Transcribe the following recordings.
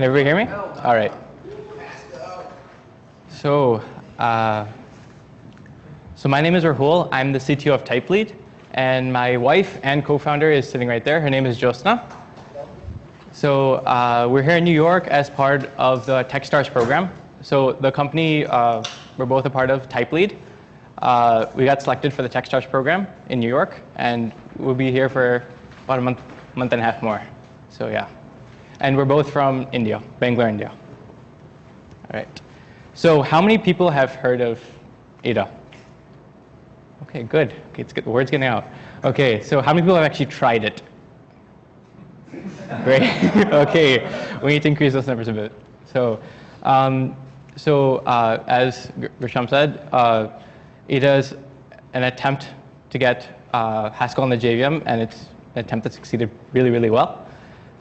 Can everybody hear me? All right. So, so my name is Rahul. I'm the CTO of TypeLead, and my wife and co-founder is sitting right there. Her name is Josna. So we're here in New York as part of the Techstars program. So the company we're both a part of, TypeLead. We got selected for the Techstars program in New York, and we'll be here for about a month and a half more. So yeah. And we're both from India, Bangalore, India. All right. So how many people have heard of Eta? Okay, good. Okay, it's good. The word's getting out. Okay, so how many people have actually tried it? Great. Okay, we need to increase those numbers a bit. So, as Grisham said, Eta is an attempt to get Haskell on the JVM, and it's an attempt that succeeded really, really well.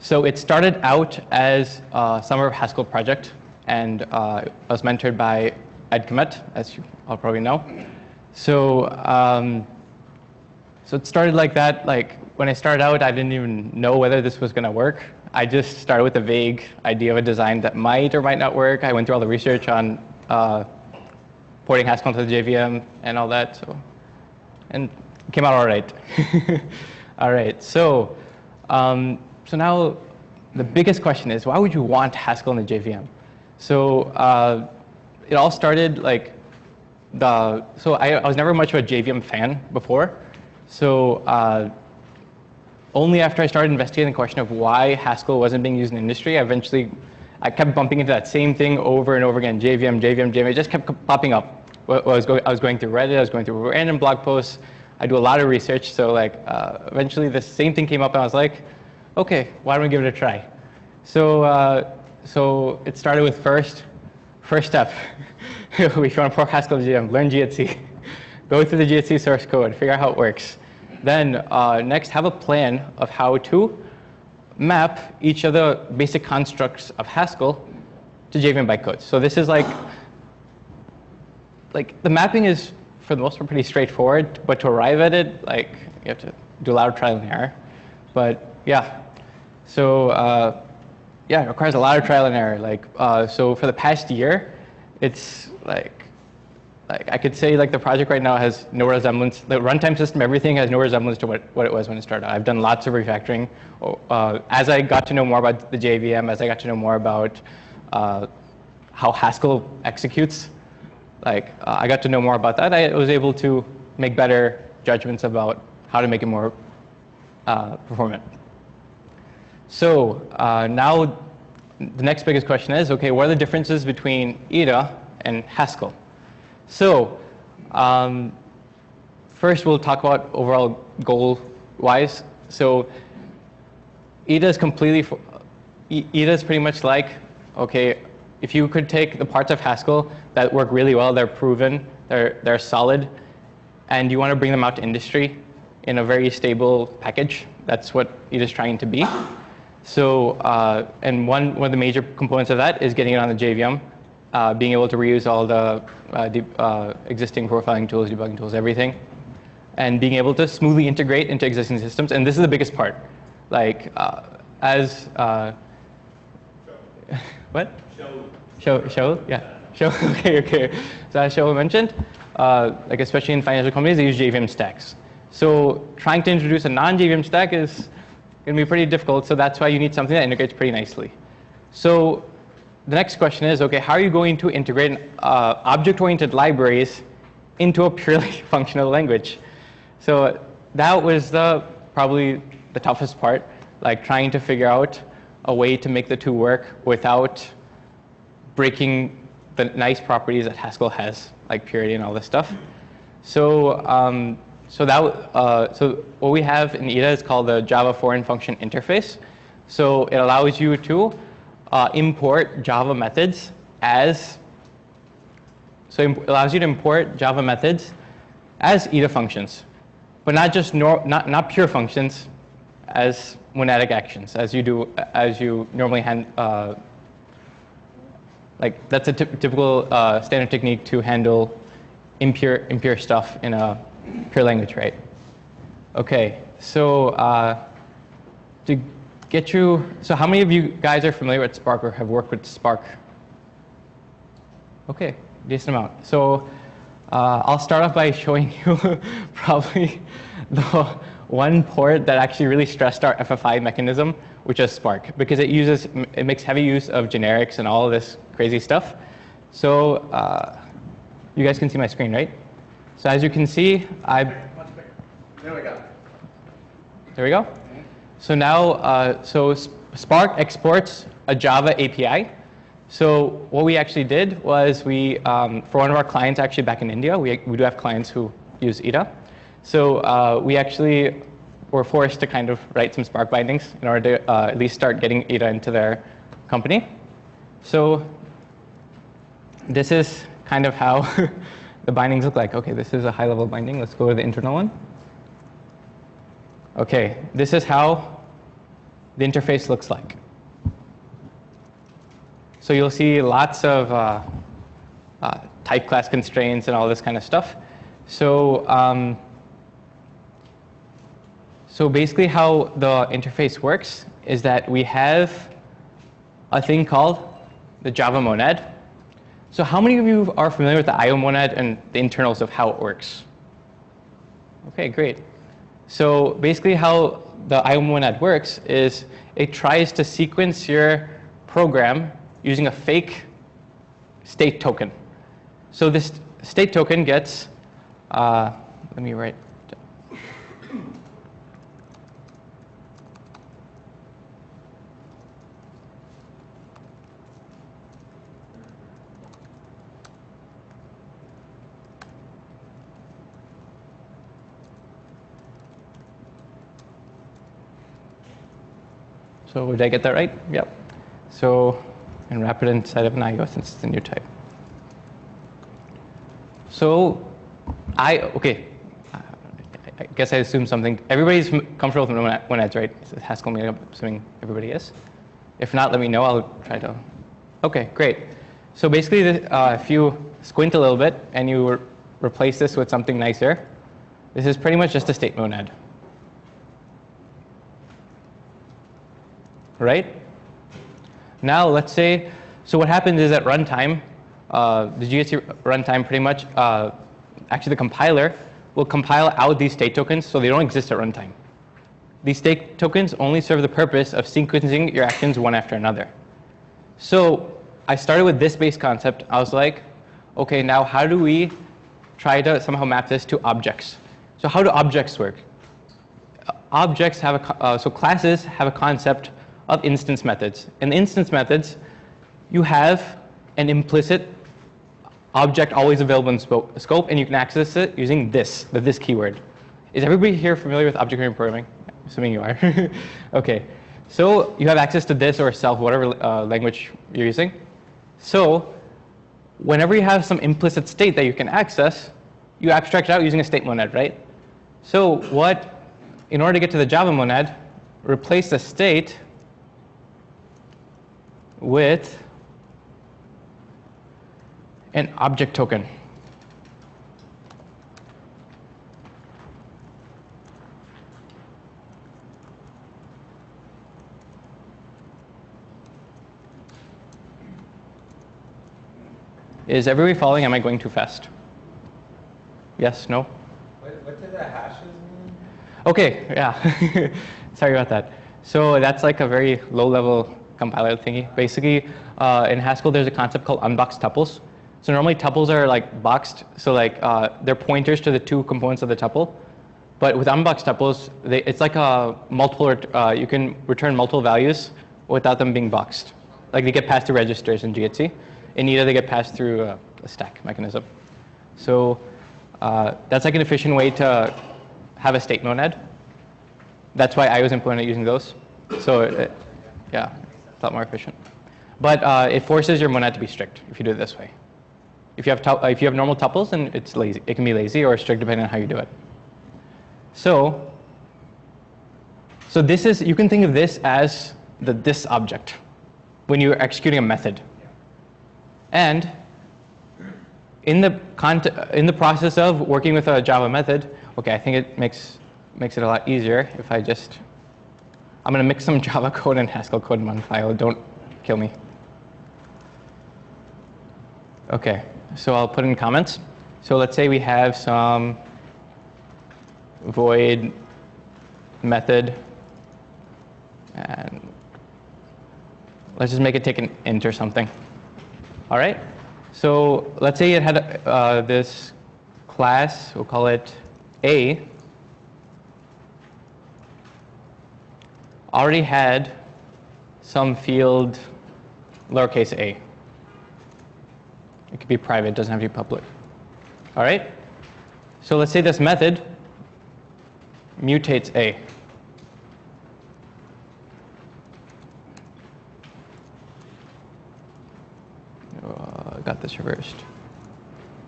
So it started out as a Summer of Haskell project, and was mentored by Ed Komet, as you all probably know. So, so it started like that. Like when I started out, I didn't even know whether this was going to work. I just started with a vague idea of a design that might or might not work. I went through all the research on porting Haskell into the JVM and all that. So, and it came out all right. All right. So, so now the biggest question is, why would you want Haskell in the JVM? So it all started like so I was never much of a JVM fan before. So only after I started investigating the question of why Haskell wasn't being used in industry, I kept bumping into that same thing over and over again, JVM. It just kept popping up. I was going through Reddit, I was going through random blog posts. I do a lot of research, so like eventually the same thing came up, and I was like, okay, why don't we give it a try? So so it started with first step. If you want to port Haskell to JVM, learn GHC. Go through the GHC source code, figure out how it works. Then next, have a plan of how to map each of the basic constructs of Haskell to JVM bytecode. So this is like the mapping is, for the most part, pretty straightforward, but to arrive at it, like you have to do a lot of trial and error. But yeah, so yeah, it requires a lot of trial and error. Like so for the past year, it's like I could say like the project right now has no resemblance. The runtime system, everything has no resemblance to what it was when it started. I've done lots of refactoring. As I got to know more about the JVM, as I got to know more about how Haskell executes, like I got to know more about that. I was able to make better judgments about how to make it more performant. So now the next biggest question is, okay, what are the differences between Eta and Haskell? So first we'll talk about overall goal-wise. So Eta is pretty much like, okay, if you could take the parts of Haskell that work really well, they're proven, they're solid, and you want to bring them out to industry in a very stable package, that's what Eta is trying to be. So, and one of the major components of that is getting it on the JVM, being able to reuse all the existing profiling tools, debugging tools, everything, and being able to smoothly integrate into existing systems. And this is the biggest part. Like, as what? Show? Yeah. Show. Okay. So as Show mentioned, like especially in financial companies, they use JVM stacks. So trying to introduce a non-JVM stack is going to be pretty difficult, so that's why you need something that integrates pretty nicely. So the next question is, okay, how are you going to integrate object-oriented libraries into a purely functional language? So that was probably the toughest part, like trying to figure out a way to make the two work without breaking the nice properties that Haskell has, like purity and all this stuff. So so what we have in Eta is called the Java foreign function interface. So it allows you to import Java methods as Eta functions, but not just not pure functions, as monadic actions, as you normally like that's a typical standard technique to handle impure stuff in a pure language, right? Okay, so to get you, so how many of you guys are familiar with Spark or have worked with Spark? Okay, decent amount. So I'll start off by showing you probably the one port that actually really stressed our FFI mechanism, which is Spark, because it makes heavy use of generics and all of this crazy stuff. So you guys can see my screen, right? So as you can see, There we go. There we go. So now, Spark exports a Java API. So what we actually did was for one of our clients actually back in India, we do have clients who use Eta. So we actually were forced to kind of write some Spark bindings in order to at least start getting Eta into their company. So this is kind of how the bindings look like. Okay, this is a high-level binding. Let's go to the internal one. Okay, this is how the interface looks like. So you'll see lots of type class constraints and all this kind of stuff. So so basically how the interface works is that we have a thing called the Java monad. So how many of you are familiar with the IO monad and the internals of how it works? Okay, great. So basically how the IO monad works is it tries to sequence your program using a fake state token. So this state token gets, let me write. So did I get that right? Yep. So, and wrap it inside of an IO since it's a new type. So, I guess I assume something. Everybody's comfortable with monads, right? It's a Haskell meeting, I'm assuming everybody is. If not, let me know. I'll try to. Okay, great. So basically, if you squint a little bit and you replace this with something nicer, this is pretty much just a state monad. Right? Now let's say, so what happens is at runtime, the GHC runtime pretty much, actually the compiler will compile out these state tokens so they don't exist at runtime. These state tokens only serve the purpose of sequencing your actions one after another. So I started with this base concept. I was like, okay, now how do we try to somehow map this to objects? So how do objects work? Objects have so classes have a concept of instance methods. In the instance methods, you have an implicit object always available in scope, and you can access it using the this keyword. Is everybody here familiar with object-oriented programming? Assuming you are. Okay, so you have access to this or self, whatever language you're using. So whenever you have some implicit state that you can access, you abstract it out using a state monad, right? So in order to get to the Java monad, replace the state with an object token. Is everybody following? Am I going too fast? Yes? No? What do the hashes mean? Okay, yeah. Sorry about that. So that's like a very low-level compiler thingy. Basically, in Haskell, there's a concept called unboxed tuples. So normally tuples are like boxed, so like they're pointers to the two components of the tuple. But with unboxed tuples, it's like a multiple. You can return multiple values without them being boxed. Like they get passed through registers in GHC. In Eta, they get passed through a stack mechanism. So that's like an efficient way to have a state monad. That's why I was implemented using those. So yeah, it's a lot more efficient. But it forces your monad to be strict if you do it this way. If you have normal tuples, then it's lazy. It can be lazy or strict depending on how you do it. So this is, you can think of this as this object when you're executing a method. And in the process of working with a Java method, okay, I think it makes it a lot easier if I just I'm going to mix some Java code and Haskell code in one file. Don't kill me. OK, so I'll put in comments. So let's say we have some void method. And let's just make it take an int or something. All right. So let's say it had this class. We'll call it A. Already had some field lowercase a. It could be private. It doesn't have to be public. All right. So let's say this method mutates a. Got this reversed.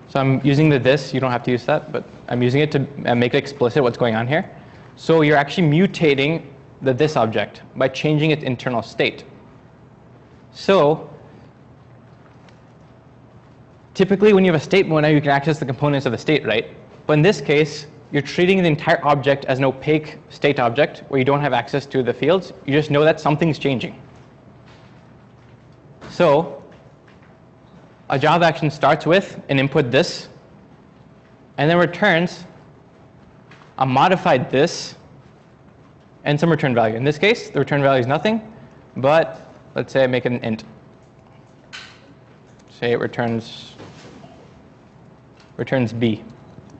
So I'm using the this. You don't have to use that, but I'm using it to make it explicit what's going on here. So you're actually mutating the this object by changing its internal state. So typically when you have a state mode, now you can access the components of the state, right? But in this case, you're treating the entire object as an opaque state object where you don't have access to the fields. You just know that something's changing. So a Java action starts with an input this, and then returns a modified this and some return value. In this case, the return value is nothing, but let's say I make it an int. Say it returns b.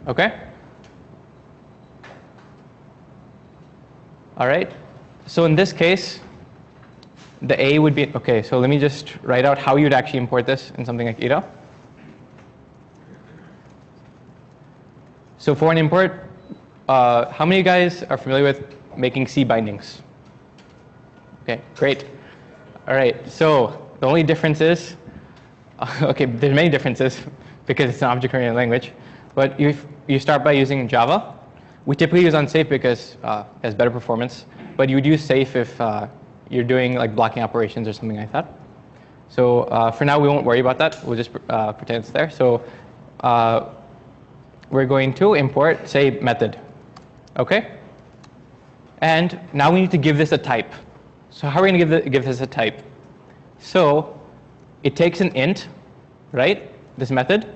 Okay? All right. So in this case, the A would be, OK, so let me just write out how you'd actually import this in something like Eta. So for an import, how many of you guys are familiar with making C bindings? OK, great. All right, so the only difference is, OK, there's many differences because it's an object-oriented language. But you start by using Java. We typically use unsafe because it has better performance. But you would use safe if you're doing like blocking operations or something like that. So for now, we won't worry about that. We'll just pretend it's there. So we're going to import, say, method. OK? And now we need to give this a type. So how are we going to give this a type? So it takes an int, right? This method.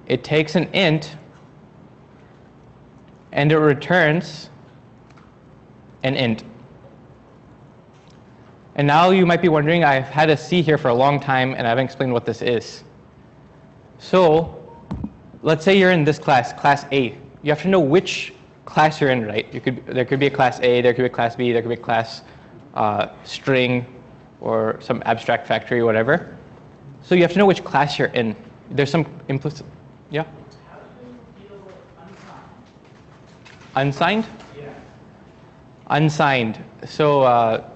It takes an int, and it returns an int. And now you might be wondering, I've had a C here for a long time, and I haven't explained what this is. So let's say you're in this class, class A. You have to know which class you're in, right? There could be a class A, there could be a class B, there could be a class string, or some abstract factory, whatever. So you have to know which class you're in. There's some implicit, yeah? How do you deal with unsigned? Unsigned? Yeah. Unsigned. So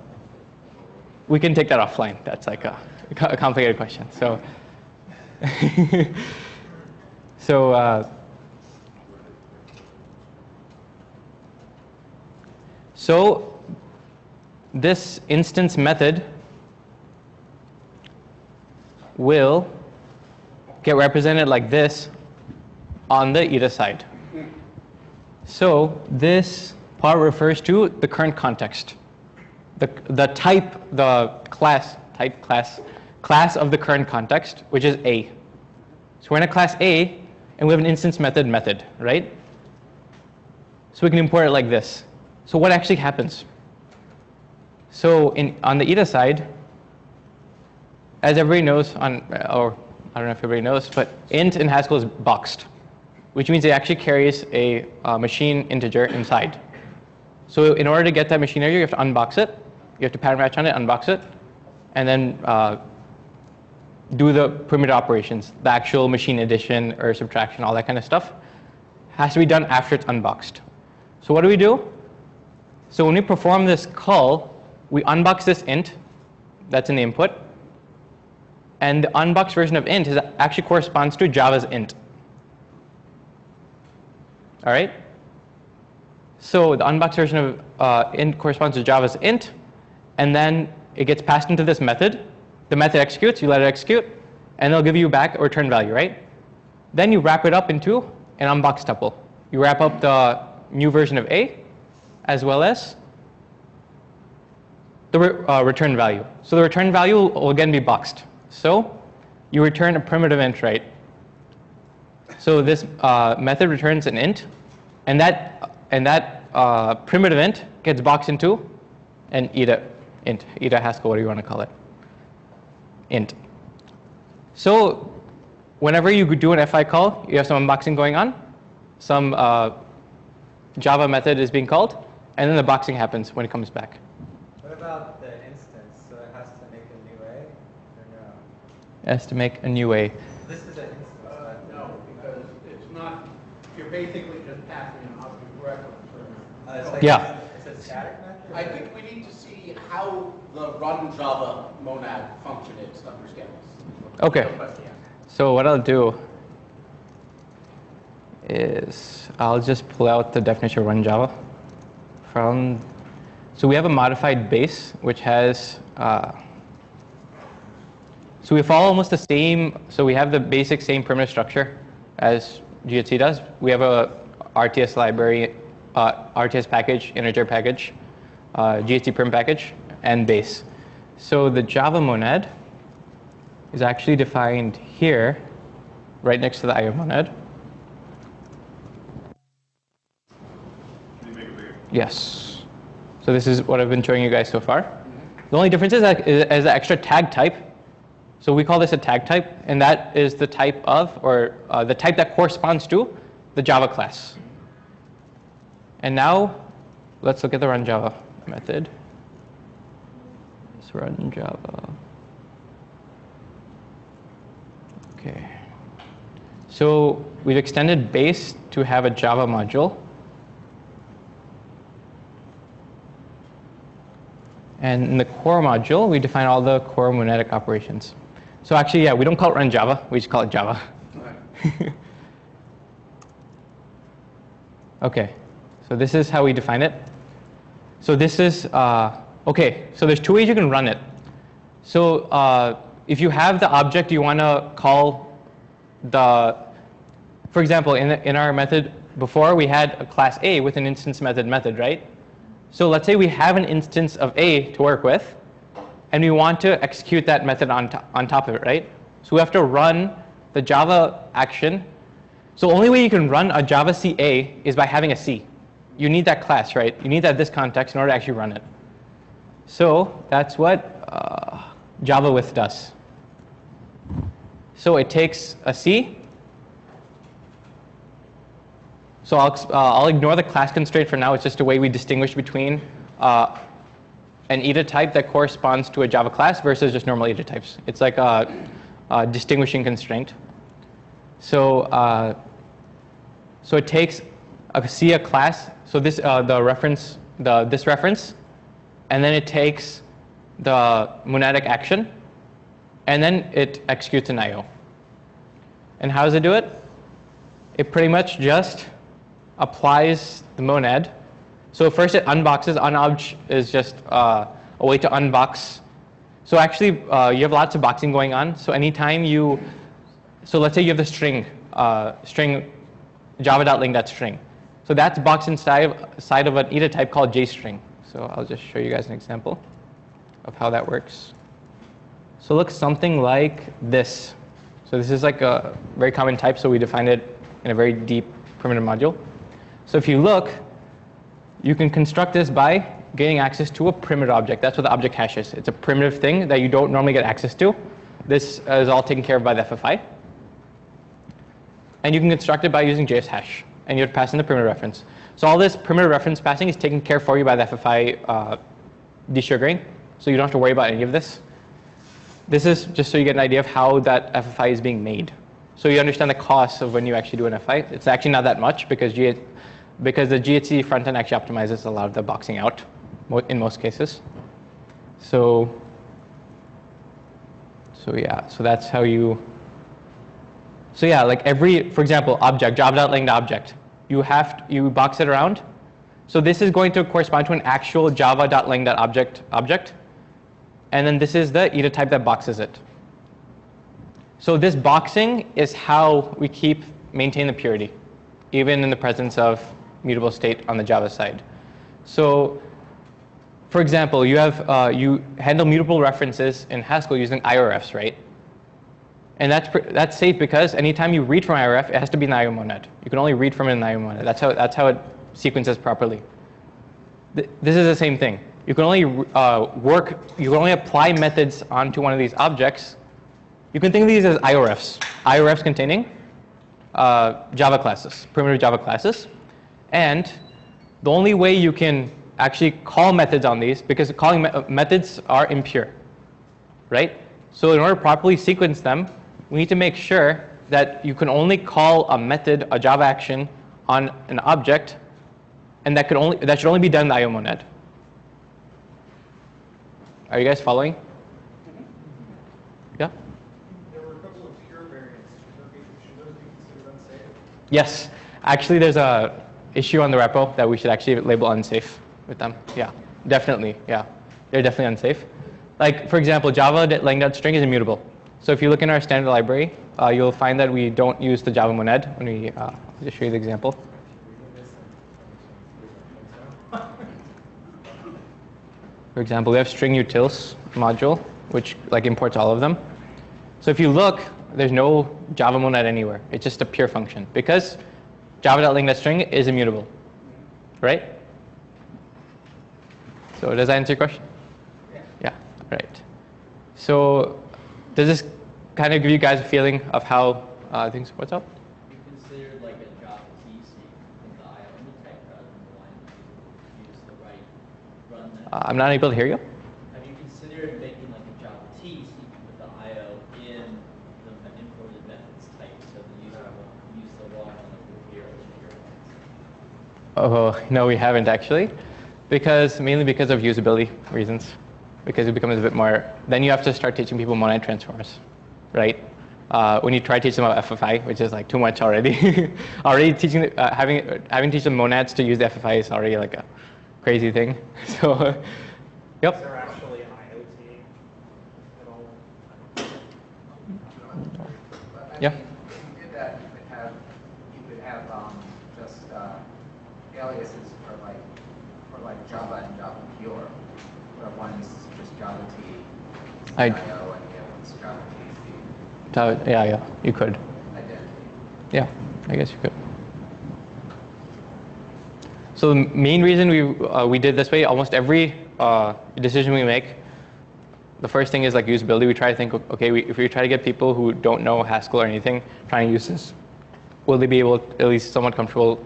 we can take that offline. That's like a complicated question. So, so this instance method will get represented like this on the Eta side. So this part refers to the current context. The type, the class of the current context, which is A. So we're in a class A, and we have an instance method, right? So we can import it like this. So what actually happens? So on the Eta side, as everybody knows, or I don't know if everybody knows, but int in Haskell is boxed, which means it actually carries a machine integer inside. So in order to get that machine integer, you have to unbox it. You have to pattern match on it, unbox it, and then do the perimeter operations, the actual machine addition or subtraction, all that kind of stuff. Has to be done after it's unboxed. So what do? So when we perform this call, we unbox this int that's in the input. And the unboxed version of int actually corresponds to Java's int. All right? So the unboxed version of int corresponds to Java's int. And then it gets passed into this method. The method executes, you let it execute, and it'll give you back a return value, right? Then you wrap it up into an unboxed tuple. You wrap up the new version of A, as well as the return value. So the return value will again be boxed. So you return a primitive int, right? So this method returns an int, and that primitive int gets boxed into an Eta Haskell, what do you want to call it? Int. So whenever you do an FI call, you have some unboxing going on, some Java method is being called, and then the boxing happens when it comes back. What about the instance? So it has to make a new A, or no? It has to make a new A. This is an instance. No, because it's not, you're basically just passing an object reference. It's like Yeah. It's a static method? I think we need to see how the run Java monad function is to understand this. Okay. So what I'll do is I'll just pull out the definition of run Java from. So we have a modified base which has. So we follow almost the same. So we have the basic same primitive structure as GHC does. We have a RTS library, RTS package, integer package, GHC prim package, and base. So the Java monad is actually defined here, right next to the IO monad. Can you make it bigger? Yes. So this is what I've been showing you guys so far. The only difference is that as an extra tag type. So we call this a tag type, and that is the type of, or the type that corresponds to the Java class. And now let's look at the run Java method. Let's run Java. Okay. So we've extended base to have a Java module. And in the core module, we define all the core monadic operations. So actually, yeah, we don't call it run Java. We just call it Java. Okay. So this is how we define it. So this is, okay, so there's two ways you can run it. So if you have the object you want to call for example, in our method before, we had a class A with an instance method, right? So let's say we have an instance of A to work with, and we want to execute that method on top of it, right? So we have to run the Java action. So the only way you can run a Java CA is by having a C. You need that class, right? You need that this context in order to actually run it. So that's what Java with does. So it takes a C. So I'll ignore the class constraint for now. It's just a way we distinguish between an Eta type that corresponds to a Java class versus just normal Eta types. It's like a distinguishing constraint. So so it takes a class. So this this reference, and then it takes the monadic action, and then it executes an IO. And how does it do it? It pretty much just applies the monad. So first it unboxes. Unobj is just a way to unbox. So actually, you have lots of boxing going on. So anytime so let's say you have the string java.ling.string. So that's boxed inside of an Eta type called JString. So I'll just show you guys an example of how that works. So it looks something like this. So this is like a very common type, so we defined it in a very deep primitive module. So if you look, you can construct this by getting access to a primitive object. That's what the object hash is. It's a primitive thing that you don't normally get access to. This is all taken care of by the FFI. And you can construct it by using JS hash. And you would pass in the primitive reference. So all this primitive reference passing is taken care for you by the FFI desugaring. So you don't have to worry about any of this. This is just so you get an idea of how that FFI is being made. So you understand the cost of when you actually do an FI. It's actually not that much because the GHC front end actually optimizes a lot of the boxing out in most cases. So yeah, so that's how you. So yeah, like for example, object, java.ling.object, you box it around. So this is going to correspond to an actual java.ling.object object. And then this is the Eta type that boxes it. So this boxing is how we maintain the purity, even in the presence of mutable state on the Java side. So for example, you have you handle mutable references in Haskell using IRFs, right? And that's safe because anytime you read from IRF, it has to be an IO monad. You can only read from it in an IO monad. That's how it sequences properly. This is the same thing. You can only you can only apply methods onto one of these objects. You can think of these as IRFs. IRFs containing Java classes, primitive Java classes. And the only way you can actually call methods on these, because calling methods are impure, right? So in order to properly sequence them, we need to make sure that you can only call a method, a Java action, on an object, and that should only be done in the IO monad. Are you guys following? Yeah? There were a couple of pure variants. Should those be considered unsafe? Yes. Actually, there's a issue on the repo that we should actually label unsafe with them. Yeah, definitely. Yeah, they're definitely unsafe. Like, for example, Java.lang.string is immutable. So if you look in our standard library, you'll find that we don't use the Java monad when we just show you the example. For example, we have string utils module, which like imports all of them. So if you look, there's no Java monad anywhere. It's just a pure function because Java.lang.string is immutable, right? So does that answer your question? Yeah, right. So does this kind of give you guys a feeling of how things, what's up? You considered like a Java T sequence in the IO type rather than the line to use the right run that. I'm not able to hear you. Have you considered making like a Java T sequence with the IO in the imported methods type so the user won't use the wrong one of the here Oh, no, we haven't actually. Mainly because of usability reasons. Because it becomes a bit more, then you have to start teaching people monad transforms, right? When you try to teach them about FFI, which is like too much already. Already teaching, having to teach them monads to use the FFI is already like a crazy thing. So, yep. Is there actually an IoT at all? Yeah. If you did that, you could have just aliases for like Java and Java pure, where one's just Java T, IO, and the other one's Java T, C. Yeah, you could. Identity. Yeah, I guess you could. So the main reason we did this way, almost every decision we make, the first thing is like usability. We try to think, okay, if we try to get people who don't know Haskell or anything trying to use this, will they be able, at least somewhat comfortable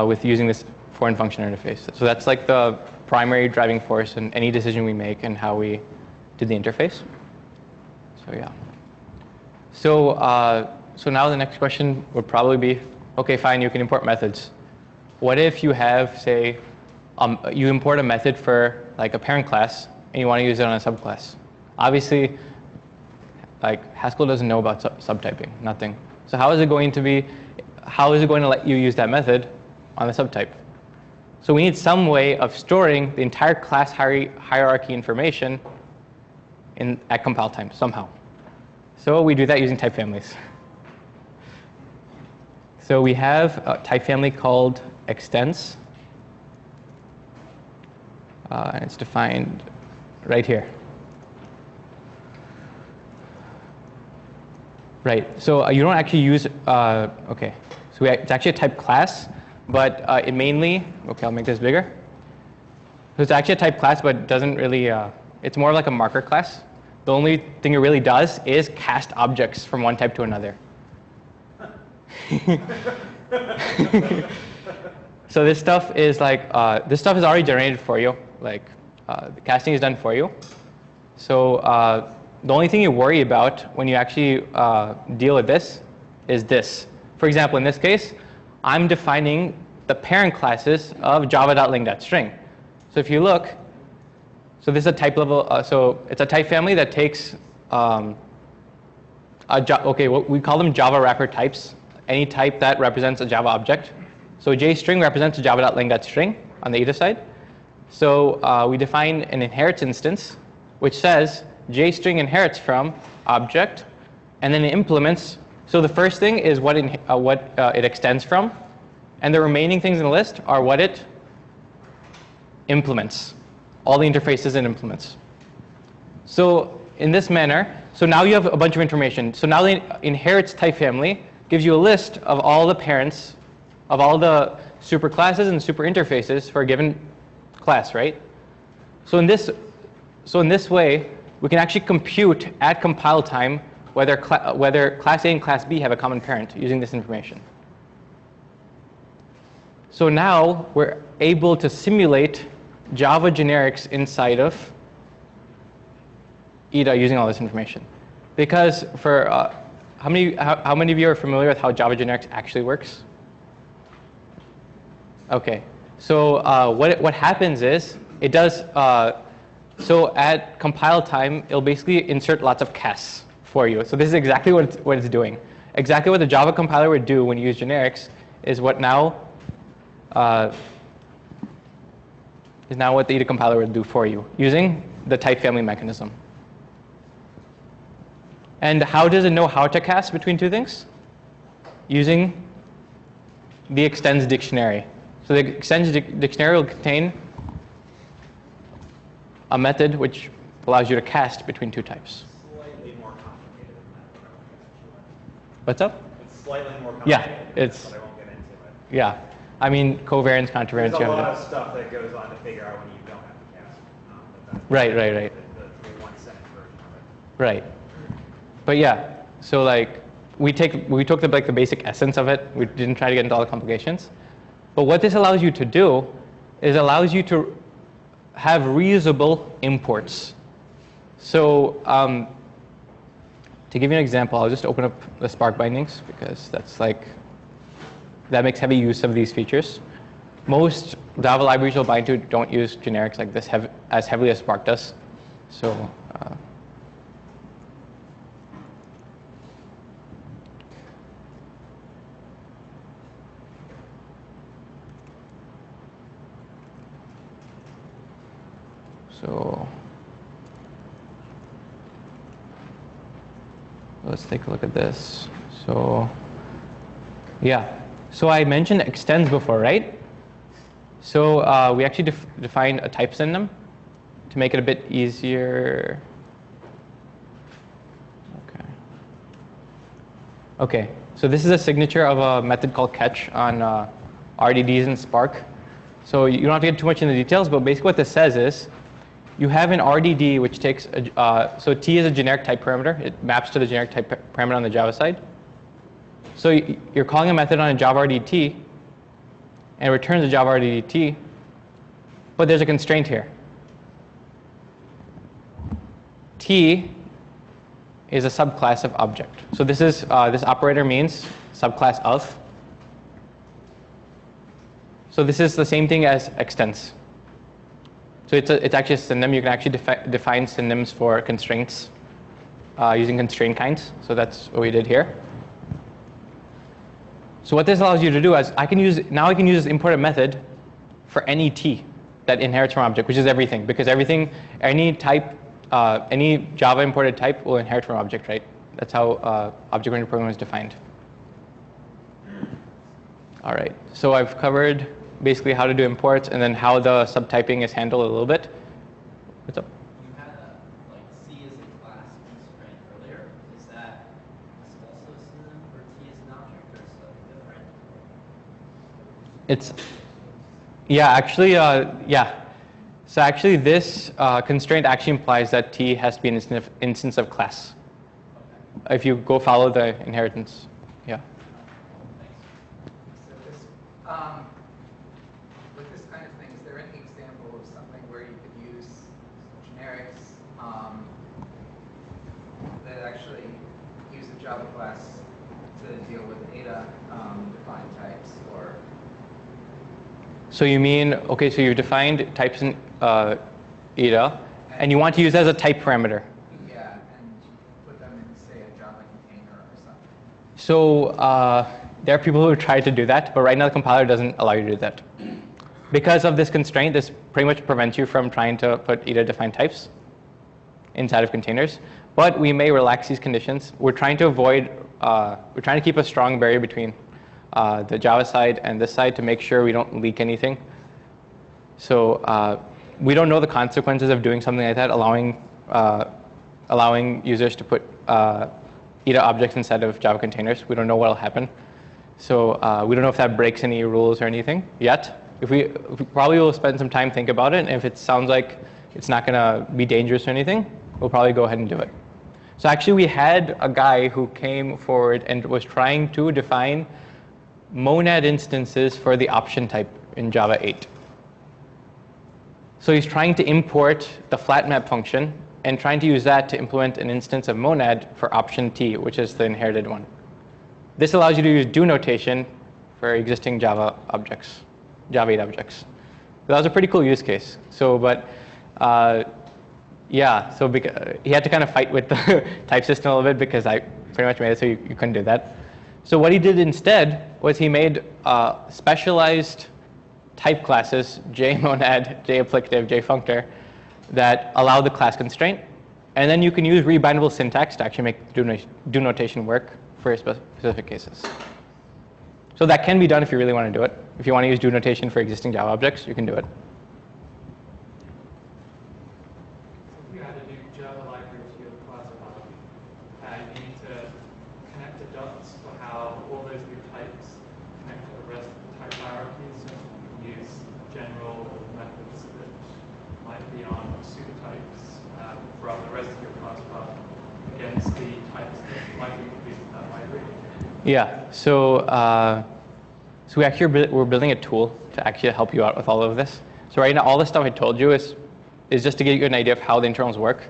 with using this foreign function interface? So that's like the primary driving force in any decision we make and how we do the interface. So yeah. So now the next question would probably be, okay, fine, you can import methods. What if you have, say, you import a method for like a parent class and you want to use it on a subclass? Obviously, like Haskell doesn't know about subtyping, nothing. So how is it going to let you use that method on the subtype? So we need some way of storing the entire class hierarchy information at compile time somehow. So we do that using type families. So we have a type family called extends, and it's defined right here. Right. So you don't actually use. Okay. So it's actually a type class, but it mainly. Okay, I'll make this bigger. So it's actually a type class, but it doesn't really. It's more like a marker class. The only thing it really does is cast objects from one type to another. So this stuff is like this stuff is already generated for you. Like the casting is done for you. So the only thing you worry about when you actually deal with this is this. For example, in this case, I'm defining the parent classes of java.lang.string. So if you look, so this is a type level. So it's a type family that takes we call them Java wrapper types. Any type that represents a Java object. So JString represents a java.lang.string on the Eta side. So we define an inherits instance, which says JString inherits from object, and then it implements. So the first thing is what it extends from, and the remaining things in the list are what it implements. all the interfaces and implements. So in this manner, so now you have a bunch of information. So now the inherits type family gives you a list of all the parents of all the superclasses and super interfaces for a given class, right? So in this way, we can actually compute at compile time whether class A and class B have a common parent using this information. So now we're able to simulate Java generics inside of Eta using all this information. Because for how many of you are familiar with how Java generics actually works? Okay, so what happens is it does. So at compile time, it'll basically insert lots of casts for you. So this is exactly what it's doing. Exactly what the Java compiler would do when you use generics is what now what the Eta compiler would do for you using the type family mechanism. And how does it know how to cast between two things? Using the extends dictionary. So the extends dictionary will contain a method which allows you to cast between two types. Slightly more complicated than that, but I won't get into it. What's up? It's slightly more Yeah, complicated it's but I won't get into it. yeah. I mean covariance, contravariance. There's a you have lot to- of stuff that goes on to figure out when you don't have to cast. But that's Right. The one sentence version of it. Right. But yeah, so like we took the basic essence of it. We didn't try to get into all the complications. But what this allows you to do is allows you to have reusable imports. So to give you an example, I'll just open up the Spark bindings because that makes heavy use of these features. Most Java libraries you'll bind to don't use generics like this as heavily as Spark does. So let's take a look at this. So yeah, so I mentioned extends before, right? So we actually defined a type synonym to make it a bit easier. Okay, so this is a signature of a method called catch on RDDs in Spark. So you don't have to get too much into the details, but basically what this says is you have an RDD which takes, so T is a generic type parameter. It maps to the generic type parameter on the Java side. So you're calling a method on a Java RDT, and it returns a Java RDT, but there's a constraint here. T is a subclass of object. So this is this operator means subclass of. So this is the same thing as extends. So it's actually a synonym. You can actually define synonyms for constraints using constraint kinds. So that's what we did here. So what this allows you to do is I can use this imported method for any T that inherits from object, which is everything, because any type, any Java imported type will inherit from object, right? That's how object-oriented programming is defined. All right. So I've covered basically how to do imports and then how the subtyping is handled a little bit. What's up? You had like C as a class constraint earlier. Is that also a synonym for T as an object, or slightly different? It's yeah, actually, yeah. So actually, this constraint actually implies that T has to be an instance of class. Okay. If you go follow the inheritance, yeah. So this, with this kind of thing, is there any example of something where you could use generics that actually use a Java class to deal with Eta defined types, or? So you mean, okay, so you've defined types in Eta, and you want to use it as a type parameter. Yeah, and put them in, say, a Java container or something. So there are people who try to do that, but right now the compiler doesn't allow you to do that. Because of this constraint, this pretty much prevents you from trying to put Eta defined types inside of containers. But we may relax these conditions. We're trying to avoid, we're trying to keep a strong barrier between the Java side and this side to make sure we don't leak anything. So we don't know the consequences of doing something like that, allowing users to put Eta objects instead of Java containers. We don't know what will happen. So we don't know if that breaks any rules or anything yet. We probably will spend some time think about it, and if it sounds like it's not going to be dangerous or anything, we'll probably go ahead and do it. So actually, we had a guy who came forward and was trying to define monad instances for the option type in Java 8. So he's trying to import the flat map function and trying to use that to implement an instance of monad for option t, which is the inherited one. This allows you to use do notation for existing Java objects, Java 8 objects. That was a pretty cool use case. So, but yeah, so he had to kind of fight with the type system a little bit because I pretty much made it so you couldn't do that. So what he did instead was he made specialized type classes, jmonad, japplicative, jfunctor, that allow the class constraint. And then you can use rebindable syntax to actually make do notation work for specific cases. So that can be done if you really want to do it. If you want to use do notation for existing Java objects, you can do it. If you had a new Java library to your class file, you need to connect the dots for how all those new types connect to the rest of the type hierarchies. So you can use general methods that might be on pseudotypes from the rest of your class file against the types that might be produced in that library. Yeah, so we're building a tool to actually help you out with all of this. So right now, all the stuff I told you is just to give you an idea of how the internals work.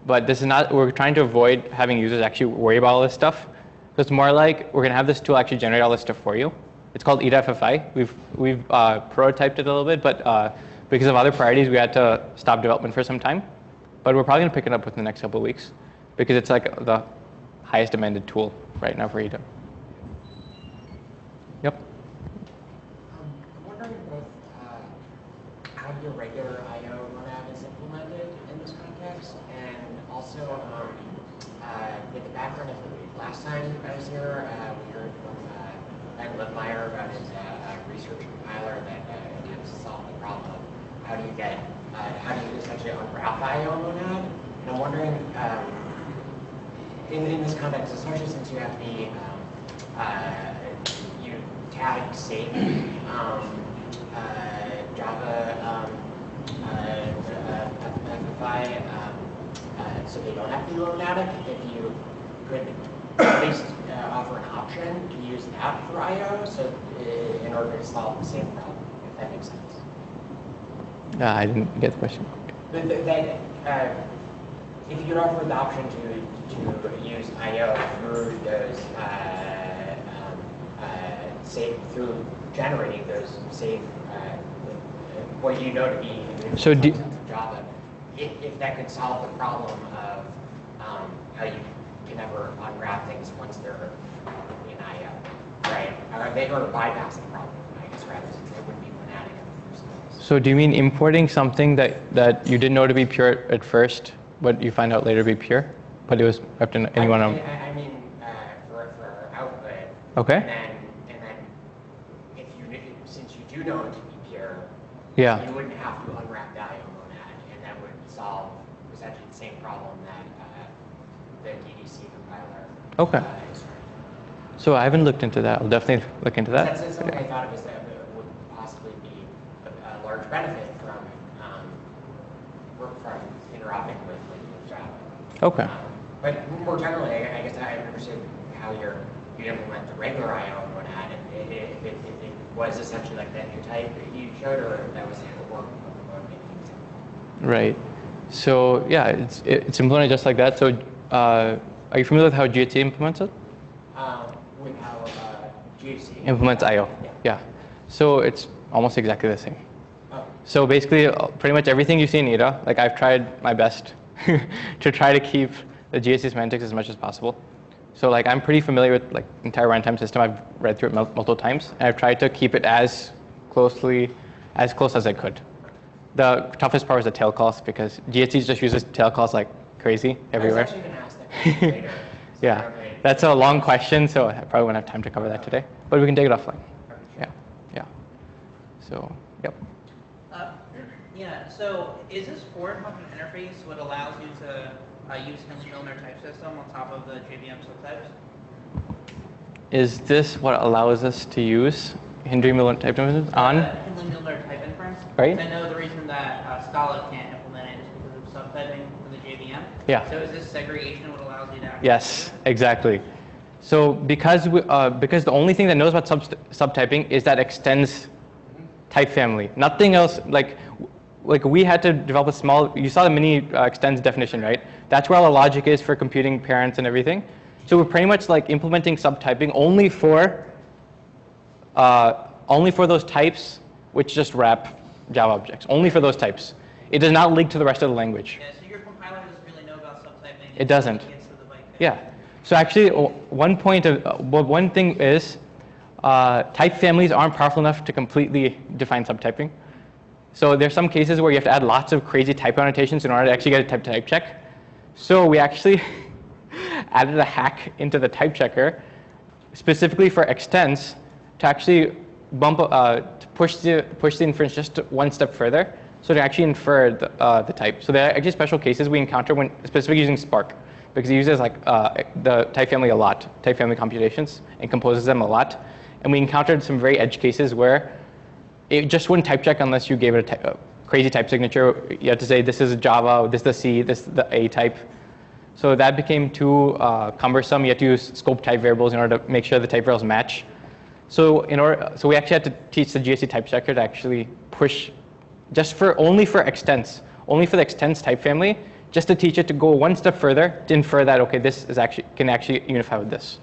But this is not, we're trying to avoid having users actually worry about all this stuff. So it's more like we're going to have this tool actually generate all this stuff for you. It's called Eta FFI. We've prototyped it a little bit, but because of other priorities, we had to stop development for some time. But we're probably going to pick it up within the next couple of weeks because it's like the highest demanded tool right now for Eta. Yep. I'm wondering if how your regular I/O monad is implemented in this context, and also with the background of last time I was here, we heard from Ben Lippmeyer about his research compiler that attempts to solve the problem of how do you essentially unwrap I/O monad, and I'm wondering. In this context, especially since you have the tag safe Java FFI, so they don't have to be monadic. If you could at least offer an option to use that for I/O, so in order to solve the same problem, if that makes sense. I didn't get the question. If you could offer the option to use I/O through those through generating those safe what you know to be so Java, if that could solve the problem of how you can never unwrap things once they're in I/O, right? Or they or bypass the problem, I guess, rather, since they wouldn't be monadic in the first place. So do you mean importing something that you didn't know to be pure at first, but you find out later to be pure? But it was up to anyone. I mean, for output. Okay. And then, since you do know it to be pure, yeah, you wouldn't have to unwrap the I/O monad, and that would solve essentially the same problem that the DDC compiler. Okay. Is trying to. So I haven't looked into that. I'll definitely look into that. That's something I thought it was that would possibly be a large benefit from interacting with Java. Okay. But more generally, I guess I understood how you implement the regular I/O monad, and if it was essentially like that new type that you showed, or if that was the work of the mode making. Right. So yeah, it's implemented just like that. So are you familiar with how GHC implements it? With how GHC implements I/O. Yeah. So it's almost exactly the same. Oh. So basically, pretty much everything you see in Eta, like I've tried my best to try to keep the GHC semantics as much as possible. So like I'm pretty familiar with like entire runtime system. I've read through it multiple times, and I've tried to keep it as close as I could. The toughest part was the tail calls because GHC just uses tail calls like crazy everywhere. I was actually going to ask that question later. So yeah, that's a long question, so I probably won't have time to cover that today. But we can take it offline. Yeah, yeah. So, yep. Yeah, so is this forward function interface what allows you to use Hindley-Milner type system on top of the JVM subtypes? Is this what allows us to use Hindley-Milner type on? Hindley-Milner type inference. Right. I know the reason that Scala can't implement it is because of subtyping in the JVM. Yeah. So is this segregation what allows you to actually Yes, do it? exactly. So because the only thing that knows about subtyping is that extends type family. Nothing else, like we had to develop a small, you saw the mini extends definition, right? That's where all the logic is for computing parents and everything. So we're pretty much like implementing subtyping only for those types which just wrap Java objects, only for those types. It does not link to the rest of the language. Yeah, so your compiler doesn't really know about subtyping. It doesn't. It gets to the byte. Yeah. So actually, one thing is type families aren't powerful enough to completely define subtyping. So there's some cases where you have to add lots of crazy type annotations in order to actually get a type check. So we actually added a hack into the type checker specifically for extends to actually to push the inference just one step further, so to actually infer the type. So there are actually special cases we encounter when specifically using Spark, because it uses like the type family a lot, type family computations, and composes them a lot. And we encountered some very edge cases where it just wouldn't type check unless you gave it a crazy type signature. You had to say this is Java, this is the C, this is the A type. So that became too cumbersome. You had to use scope type variables in order to make sure the type variables match. So we actually had to teach the GHC type checker to actually push only for the extends type family, just to teach it to go one step further to infer that, okay, this is can actually unify with this.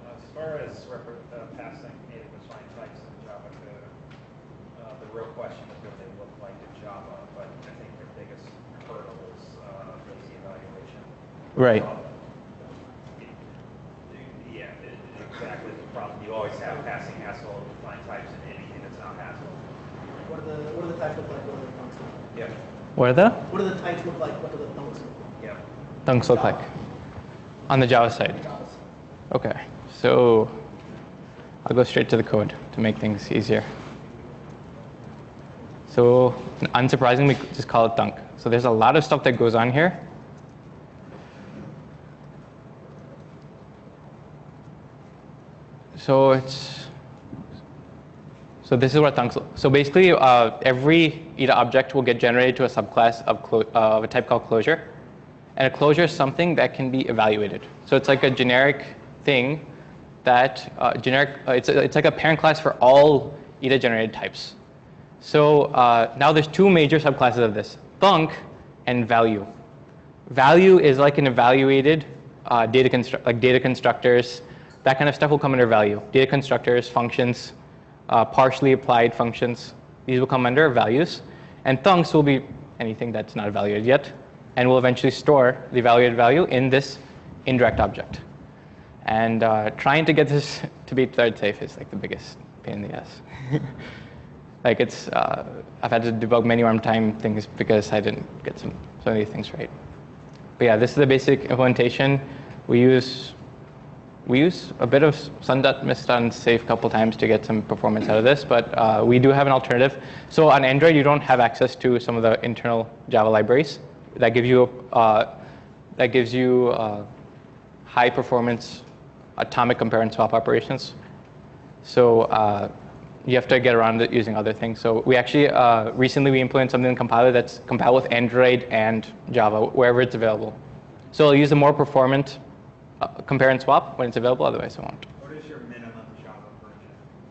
As far as passing native defined types in Java code, the real question is what they look like in Java, but I think their biggest hurdle is lazy evaluation. Right. Yeah, exactly the problem. You always have passing Haskell defined types in anything that's not Haskell. What do the types look like? What do the thunks look like? Yep. What do the types look like? What do the thunks look like? Yep. Thunks look like on the Java side. Okay, so I'll go straight to the code to make things easier. So unsurprisingly, we just call it thunk. So there's a lot of stuff that goes on here. So this is what thunks look. So basically, every Eta object will get generated to a subclass of a type called closure. And a closure is something that can be evaluated. So it's like a generic thing that it's like a parent class for all Eta generated types. So now there's two major subclasses of this: thunk and value. Value is like an evaluated data constructors. That kind of stuff will come under value. Data constructors, functions, partially applied functions. These will come under values. And thunks will be anything that's not evaluated yet, and will eventually store the evaluated value in this indirect object. And trying to get this to be thread safe is like the biggest pain in the ass. Like I've had to debug many runtime things because I didn't get some of these things right. But yeah, this is the basic implementation. We use a bit of sun.mist on safe a couple times to get some performance out of this, but we do have an alternative. So on Android, you don't have access to some of the internal Java libraries. That gives you high performance atomic compare and swap operations. So you have to get around it using other things. So we actually recently we implemented something in the compiler that's compatible with Android and Java wherever it's available. So I'll use a more performant compare and swap when it's available, otherwise I won't. What is your minimum Java version,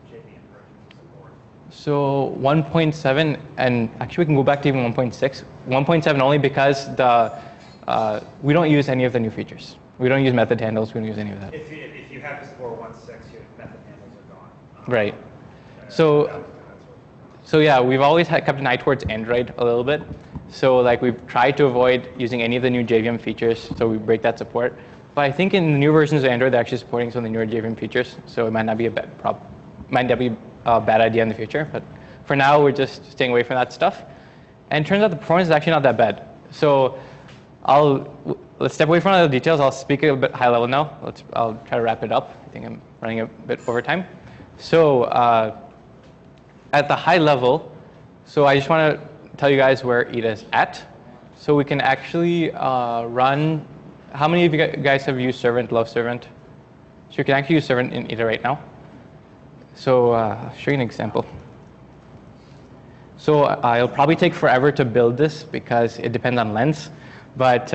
JVM version to support? So 1.7, and actually we can go back to even 1.6. 1.7 only because we don't use any of the new features. We don't use method handles, we don't use any of that. If you have to support 1.6, your method handles are gone. Right. So yeah, we've always kept an eye towards Android a little bit. So like we've tried to avoid using any of the new JVM features, so we break that support. But I think in the new versions of Android, they're actually supporting some of the newer JVM features, so it might not be a bad idea in the future. But for now, we're just staying away from that stuff. And it turns out the performance is actually not that bad. So let's step away from all the details. I'll speak a bit high level now. I'll try to wrap it up. I think I'm running a bit over time. So at the high level, So I just want to tell you guys where Eta is at. So we can actually run, how many of you guys have used Servant, love Servant? So you can actually use Servant in Eta right now. So I'll show you an example. So it'll probably take forever to build this because it depends on lens. But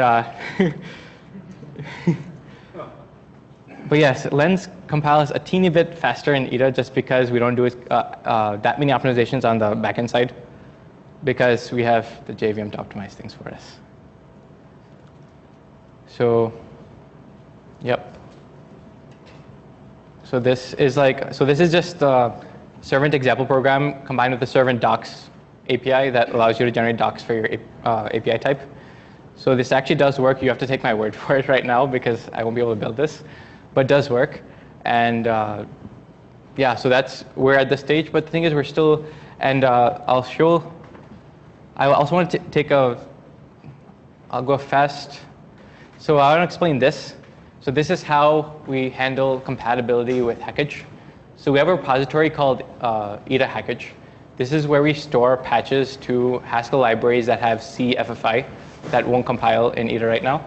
but yes, lens compiles a teeny bit faster in Eta just because we don't do that many optimizations on the backend side, because we have the JVM to optimize things for us. So, yep. So this is just the Servant example program combined with the Servant docs API that allows you to generate docs for your API type. So this actually does work. You have to take my word for it right now because I won't be able to build this, but it does work. And yeah, so we're at this stage. But the thing is, we're still, and I'll show. I also want to I'll go fast. So I want to explain this. So this is how we handle compatibility with Hackage. So we have a repository called Eta Hackage. This is where we store patches to Haskell libraries that have CFFI that won't compile in Eta right now.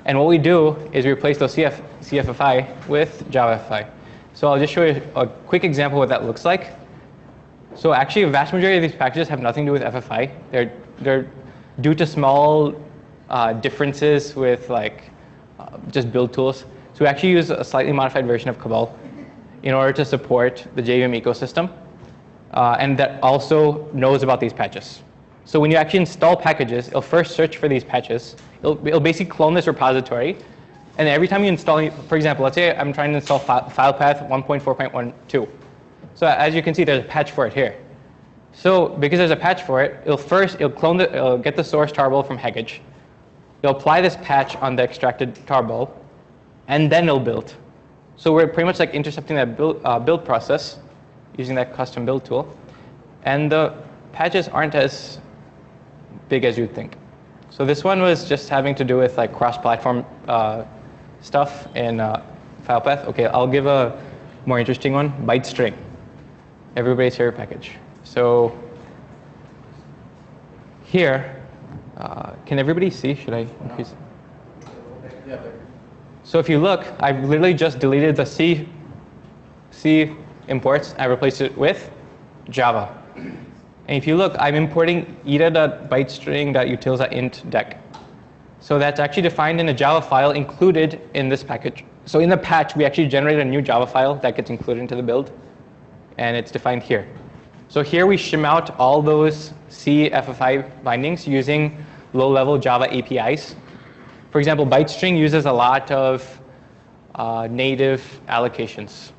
And what we do is we replace those CFFI with JavaFI. So I'll just show you a quick example of what that looks like. So actually, a vast majority of these packages have nothing to do with FFI. They're due to small differences with just build tools. So we actually use a slightly modified version of Cabal in order to support the JVM ecosystem, and that also knows about these patches. So when you actually install packages, it'll first search for these patches. It'll basically clone this repository, and every time you install, for example, let's say I'm trying to install file path 1.4.12. So as you can see, there's a patch for it here. So because there's a patch for it, it'll get the source tarball from Hackage. It'll apply this patch on the extracted tarball, and then it'll build. So we're pretty much intercepting that build process using that custom build tool. And the patches aren't as big as you'd think. So this one was just having to do with cross-platform stuff in file path. Okay, I'll give a more interesting one, byte string. Everybody's favorite package. So here, can everybody see? Should I increase? Yeah. So if you look, I've literally just deleted the C imports. I replaced it with Java. And if you look, I'm importing eta.bytestring.utils.int deck. So that's actually defined in a Java file included in this package. So in the patch, we actually generate a new Java file that gets included into the build. And it's defined here. So here we shim out all those CFFI bindings using low-level Java APIs. For example, bytestring uses a lot of native allocations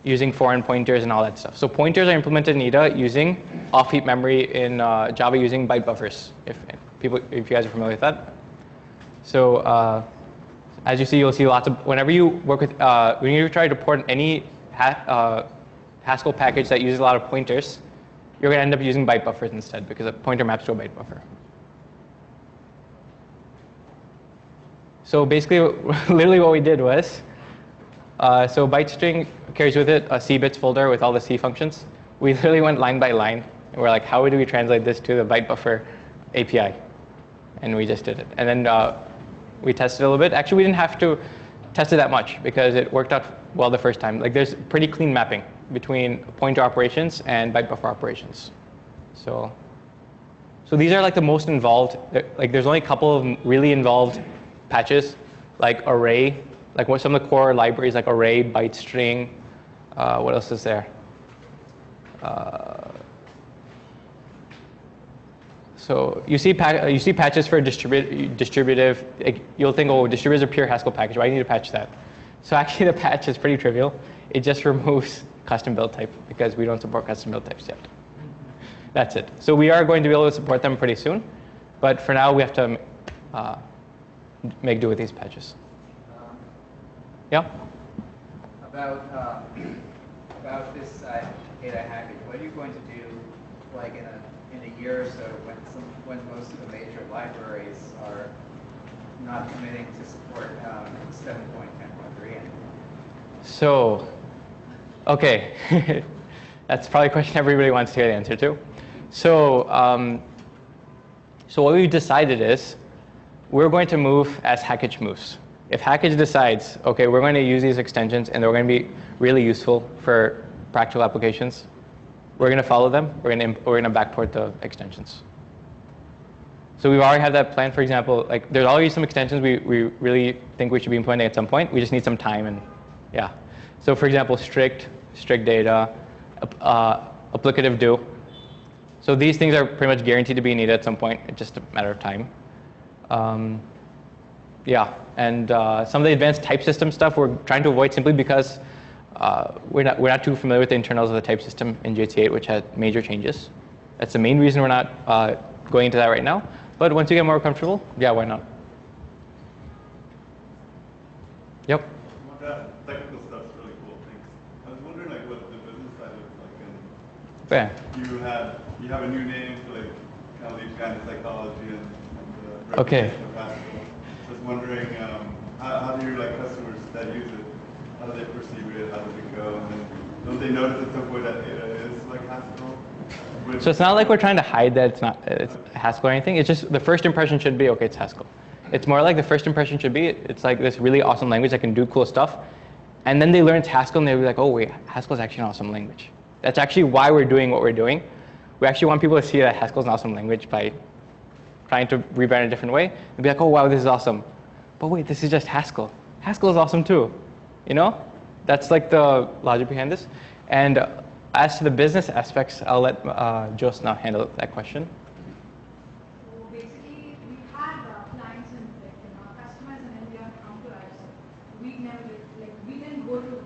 using foreign pointers and all that stuff. So pointers are implemented in Eta using off-heap memory in Java using byte buffers, if you guys are familiar with that. So as you see, you'll see lots of, whenever you work with, when you try to port any Haskell package that uses a lot of pointers, you're going to end up using byte buffers instead because a pointer maps to a byte buffer. So basically, literally what we did was, so bytestring carries with it a cbits folder with all the C functions. We literally went line by line, and we're like, how do we translate this to the byte buffer API? And we just did it. And then we tested it a little bit. Actually, we didn't have to test it that much because it worked out well the first time. There's pretty clean mapping between pointer operations and byte buffer operations. So these are the most involved. There's only a couple of really involved patches, like array, what some of the core libraries like array, byte string. What else is there? So you see patches for distributive. You'll think, oh, distributive is a pure Haskell package. Why do you need to patch that? So actually, the patch is pretty trivial. It just removes custom build type because we don't support custom build types yet. That's it. So we are going to be able to support them pretty soon, but for now we have to make do with these patches. Yeah. About this Eta Hackage, what are you going to do, in a year or so, when most of the major libraries are not committing to support 7.10.3 anymore? So, okay, that's probably a question everybody wants to get an answer to. So, so what we've decided is we're going to move as Hackage moves. If Hackage decides, okay, we're going to use these extensions and they're going to be really useful for practical applications, we're going to follow them. We're going to backport the extensions. So we already have that plan. For example, like there's already some extensions we really think we should be implementing at some point. We just need some time and yeah. So for example, strict data, applicative do. So these things are pretty much guaranteed to be needed at some point. It's just a matter of time. Yeah, and some of the advanced type system stuff we're trying to avoid simply because we're not too familiar with the internals of the type system in GHC8, which had major changes. That's the main reason we're not going into that right now. But once you get more comfortable, yeah, why not? Yep. That technical stuff's really cool. Thanks. I was wondering like what the business side looks like. And you have a new name for like kind of lead kind of psychology and the reputation of Haskell. I was wondering how do your like customers that use it, how do they perceive it, how does it go, and then don't they notice at some point that Eta is like Haskell? So it's not like we're trying to hide that it's Haskell or anything. It's just the first impression should be, okay, it's Haskell. It's more like the first impression should be, it's like this really awesome language that can do cool stuff. And then they learn it's Haskell and they'll be like, oh wait, Haskell is actually an awesome language. That's actually why we're doing what we're doing. We actually want people to see that Haskell is an awesome language by trying to rebrand it a different way and be like, oh wow, this is awesome. But wait, this is just Haskell. Haskell is awesome too. You know? That's like the logic behind this. And as to the business aspects, I'll let Jos now handle that question. So basically, we've had clients and customers in India come to us. We never we didn't go to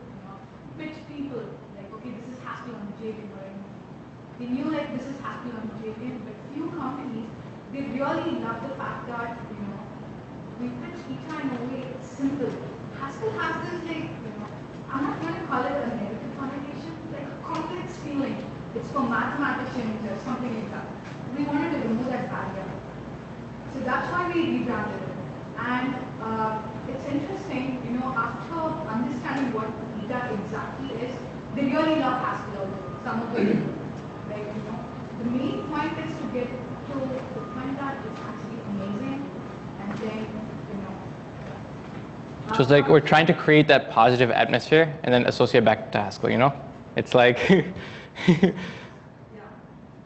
pitch people like, okay, this is Haskell on JVM or anything. They knew like this is Haskell on JVM, but few companies they really love the fact that we pitch Eta in a way it's simple. Haskell has this like I'm not going to call it a negative connotation, like a complex feeling. It's for mathematicians or something like that. We wanted to remove that barrier. So that's why we rebranded it. And it's interesting, after understanding what Eta exactly is, they really love Haskell. Some of them, like, the main point is to get to the point that it's actually amazing, and then, So it's like we're trying to create that positive atmosphere and then associate back to Haskell, It's like,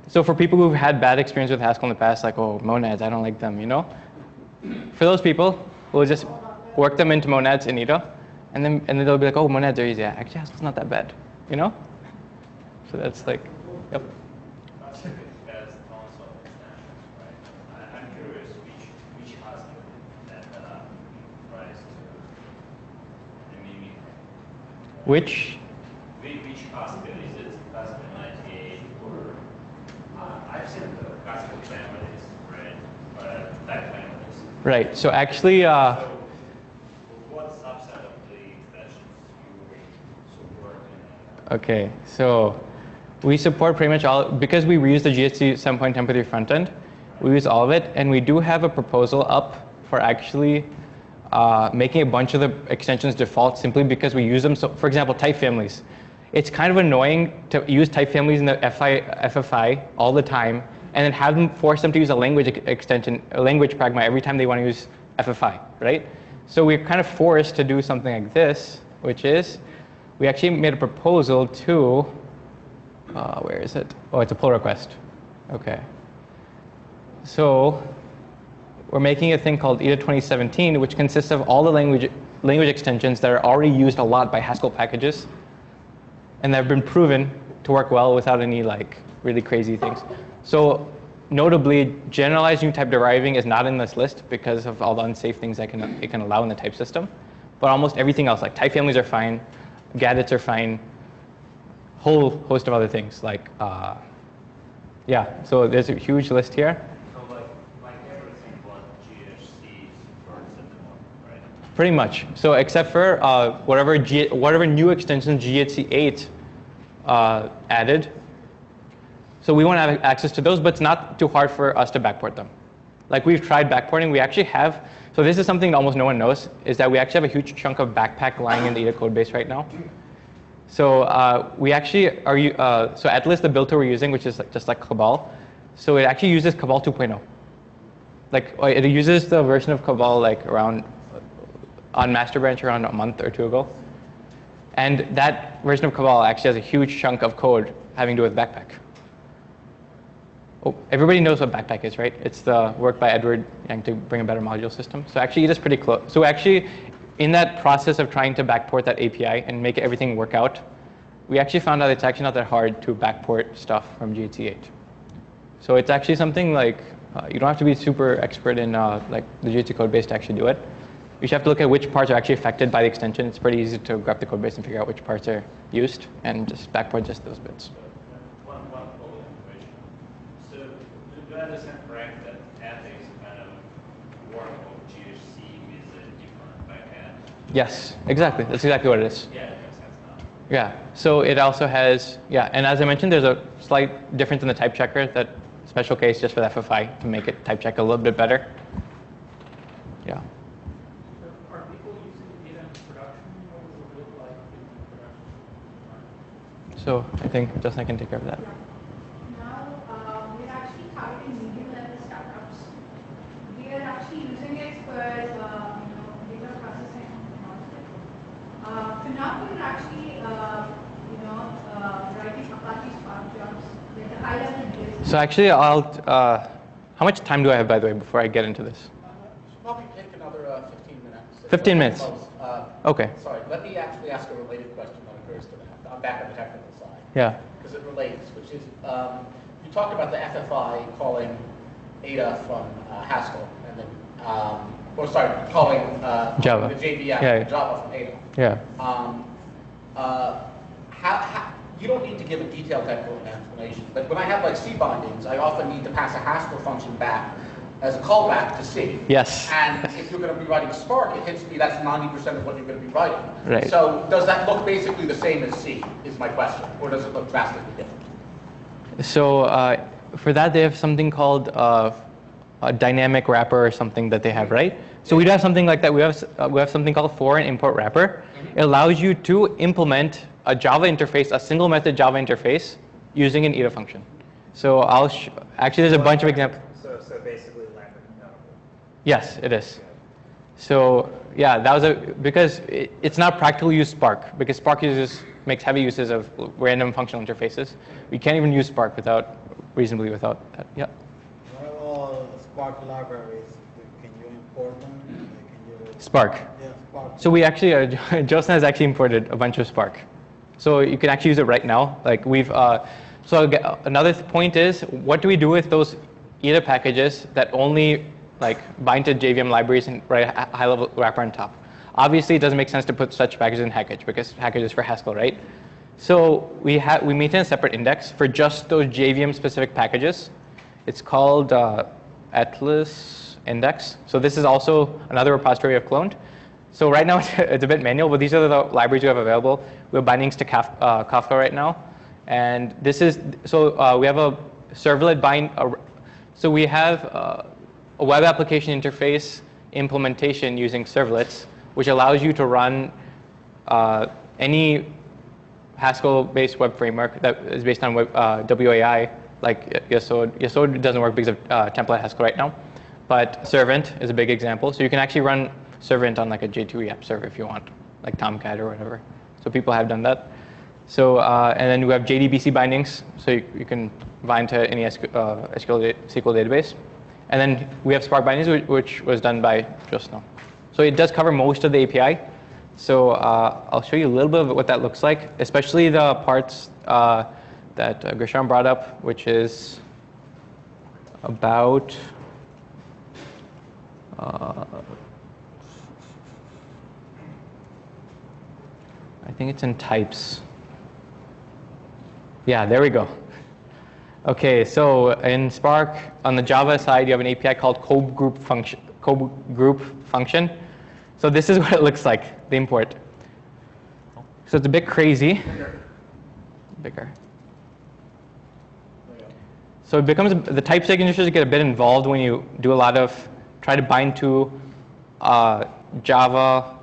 so for people who've had bad experience with Haskell in the past, like, oh, monads, I don't like them, For those people, we'll just work them into monads in Eta, and then they'll be like, oh, monads are easy. Actually, Haskell's not that bad, So that's like, yep. Which possibilities is it Haskell 98 or I've seen the Haskell families, right? But type families. Right. So actually, so what subset of the extensions you support? Okay. So we support pretty much all because we reuse the GHC 7.10 template front end. We use all of it, and we do have a proposal up for actually making a bunch of the extensions default simply because we use them. So, for example, type families. It's kind of annoying to use type families in the FFI all the time and then have them force them to use a language extension, a language pragma every time they want to use FFI, right? So we're kind of forced to do something like this, which is we actually made a proposal to, where is it? Oh, it's a pull request. Okay. So we're making a thing called Eta 2017, which consists of all the language extensions that are already used a lot by Haskell packages, and that have been proven to work well without any really crazy things. So notably, generalized new type deriving is not in this list because of all the unsafe things that it can allow in the type system. But almost everything else, like type families are fine, gadgets are fine, whole host of other things yeah. So there's a huge list here. Pretty much. So except for whatever new extensions GHC8 added. So we won't have access to those, but it's not too hard for us to backport them. Like we've tried backporting. We actually have, so this is something that almost no one knows, is that we actually have a huge chunk of backpack lying in the Eta code base right now. So we actually are, so at least the build tool we're using, which is just like Cabal, So it actually uses Cabal 2.0. Like it uses the version of Cabal like around on master branch around a month or two ago. And that version of Cabal actually has a huge chunk of code having to do with Backpack. Oh, everybody knows what Backpack is, right? It's the work by Edward Yang to bring a better module system. So actually it is pretty close. So actually in that process of trying to backport that API and make everything work out, we actually found out it's actually not that hard to backport stuff from GHC 8. So it's actually something like, you don't have to be super expert in like the GHC code base to actually do it. You just have to look at which parts are actually affected by the extension. It's pretty easy to grab the code base and figure out which parts are used and just backport just those bits. One follow-up question. So do I understand correct that ethics kind of work of GHC with a different backend? Yes, exactly. That's exactly what it is. Yeah, it makes sense now. Yeah, so it also has, yeah, and as I mentioned, there's a slight difference in the type checker, that special case just for the FFI to make it type check a little bit better. Yeah. Are people using Eta in production? What does it look like in production? So I think Justin can take care of that. Now, we're actually targeting medium level startups. We are actually using it for data processing. For now, we're actually writing Apache Spark jobs with the high level base. So actually, how much time do I have, by the way, before I get into this? Should probably take another 15 minutes. 15 minutes. Okay. Sorry, let me actually ask a related question that occurs to that. I'm back on the technical side. Yeah. Because it relates, which is, you talked about the FFI calling Eta from Haskell, and then, calling Java. the JVM, Yeah. Java from Eta. Yeah. You don't need to give a detailed technical explanation, but when I have like C bindings, I often need to pass a Haskell function back as a callback to C. Yes. And if you're going to be writing Spark, it hits me that's 90% of what you're going to be writing. Right. So does that look basically the same as C, is my question, or does it look drastically different? So for that, they have something called a dynamic wrapper or something that they have, right? So we do have something like that. We have something called for and import wrapper. It allows you to implement a Java interface, a single method Java interface, using an Eta function. So actually, there's a bunch of examples. So basically Lambda compatible. Yes, it is. So yeah, that was because it's not practical to use Spark, because Spark makes heavy uses of random functional interfaces. We can't even use Spark reasonably without that. Yeah. Well, Spark libraries, can you import them? Can you... Spark. Yeah, Spark. So we actually, Josna has actually imported a bunch of Spark. So you can actually use it right now. Like another point is, what do we do with those Eta packages that only like bind to JVM libraries and write a high-level wrapper on top? Obviously, it doesn't make sense to put such packages in Hackage because Hackage is for Haskell, right? So we maintain a separate index for just those JVM-specific packages. It's called Atlas index. So this is also another repository I've cloned. So right now it's a bit manual, but these are the libraries we have available. We have bindings to Kafka right now, and this is we have a servlet bind. So we have a web application interface implementation using servlets, which allows you to run any Haskell-based web framework that is based on WAI, like Yesod. Yesod doesn't work because of template Haskell right now, but Servant is a big example. So you can actually run Servant on like a J2E app server if you want, like Tomcat or whatever. So people have done that. So and then we have JDBC bindings, so you can bind to any SQL database. And then we have Spark bindings, which was done by Josna. So it does cover most of the API. So I'll show you a little bit of what that looks like, especially the parts that Grisham brought up, which is about I think it's in types. Yeah, there we go. Okay, so in Spark, on the Java side, you have an API called code group function. So this is what it looks like, the import. So it's a bit crazy. Bigger. So it becomes, the type signatures get a bit involved when you do a lot of, try to bind to Java,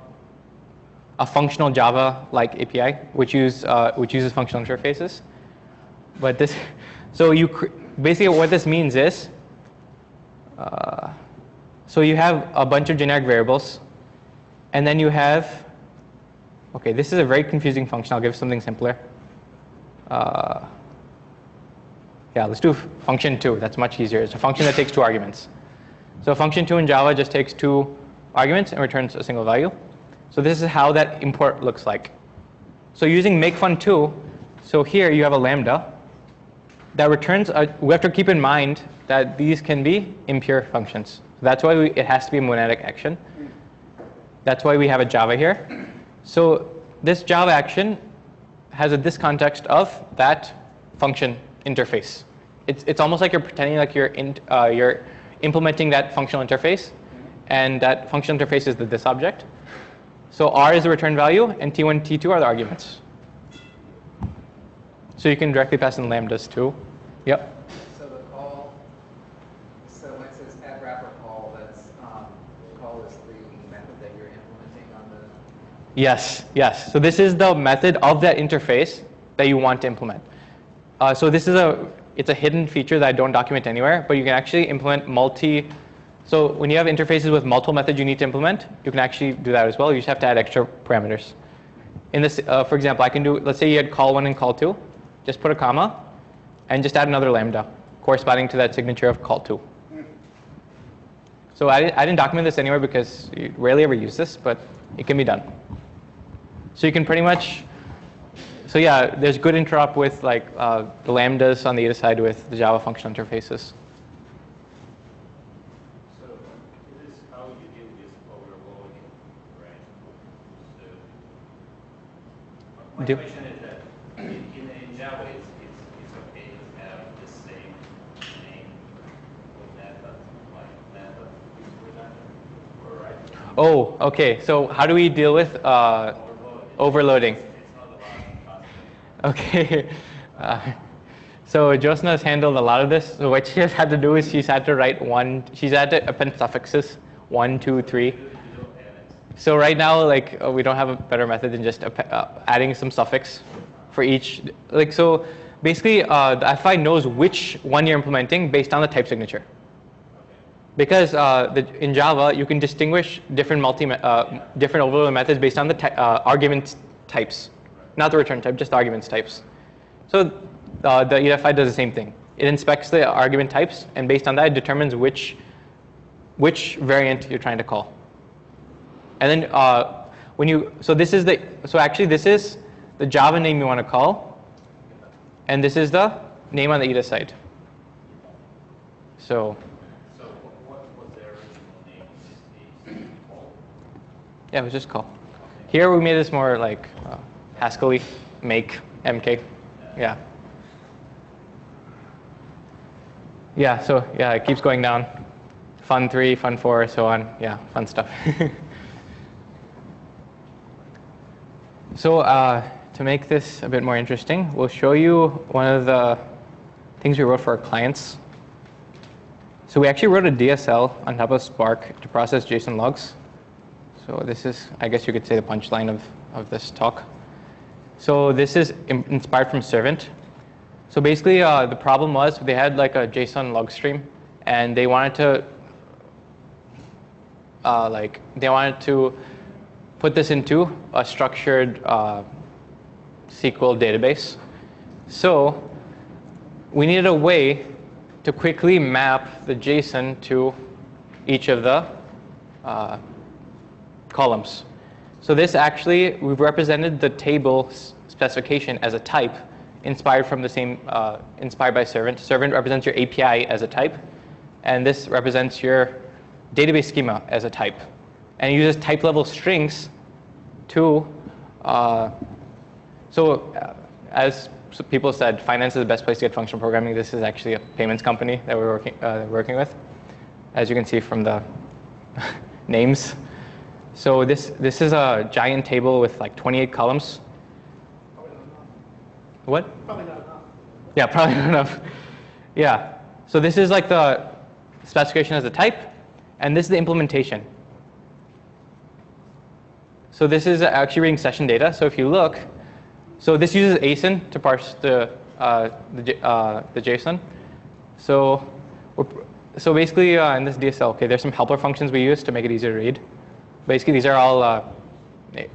a functional Java-like API, which uses functional interfaces. But this, so basically what this means is, so you have a bunch of generic variables, and then you have, okay, this is a very confusing function. I'll give something simpler. Yeah, let's do function 2. That's much easier. It's a function that takes 2 arguments. So function 2 in Java just takes 2 arguments and returns a single value. So this is how that import looks like. So using makefun2, so here you have a lambda that returns, we have to keep in mind that these can be impure functions. That's why it has to be a monadic action. That's why we have a Java here. So this Java action has this context of that function interface. It's almost like you're pretending like you're implementing that functional interface, and that functional interface is this object. So R is the return value, and T1, T2 are the arguments. So you can directly pass in lambdas too. Yep. So the call, so when it says add wrapper call, that's call is the method that you're implementing on the. Yes, yes. So this is the method of that interface that you want to implement. So this is it's a hidden feature that I don't document anywhere, but you can actually implement so when you have interfaces with multiple methods you need to implement, you can actually do that as well. You just have to add extra parameters. In this, for example, I can do, let's say you had call 1 and call 2, just put a comma, and just add another lambda corresponding to that signature of call 2. So I didn't document this anywhere because you rarely ever use this, but it can be done. So you can pretty much, so yeah, there's good interop with like the lambdas on the Eta side with the Java functional interfaces. So this is how you deal with overloading, right? So my question is that in Java it's okay to have the same name with method, like method with right? Oh, okay. So how do we deal with overloading? Okay. So Josna has handled a lot of this. So what she has had to do is she's had to write she's had to append suffixes 1, 2, 3. So right now, like we don't have a better method than just adding some suffix for each. Like so, basically, the FI knows which one you're implementing based on the type signature. Because in Java, you can distinguish different different overload methods based on the argument types. Not the return type, just the arguments types. So the EFI does the same thing. It inspects the argument types, and based on that, it determines which variant you're trying to call. And then actually this is the Java name you want to call, and this is the name on the Eta side. So what was the original name? Yeah, it was just call. Here we made this more like Haskell-y, make, MK. Yeah. Yeah, so yeah, it keeps going down. Fun 3, fun 4, so on. Yeah, fun stuff. So to make this a bit more interesting, we'll show you one of the things we wrote for our clients. So we actually wrote a DSL on top of Spark to process JSON logs. So this is, I guess you could say, the punchline of this talk. So this is inspired from Servant. So basically, the problem was they had like a JSON log stream, and they wanted to put this into a structured SQL database. So we needed a way to quickly map the JSON to each of the columns. So this actually, we've represented the table specification as a type, inspired from the same, inspired by Servant. Servant represents your API as a type, and this represents your database schema as a type. And it uses type level strings to, as people said, finance is the best place to get functional programming. This is actually a payments company that we're working with, as you can see from the names. So this is a giant table with like 28 columns. What? Probably not enough. Yeah, probably not enough. Yeah. So this is like the specification as a type, and this is the implementation. So this is actually reading session data. So if you look, so this uses ASIN to parse the JSON. So basically in this DSL, okay, there's some helper functions we use to make it easier to read. Basically, these are all,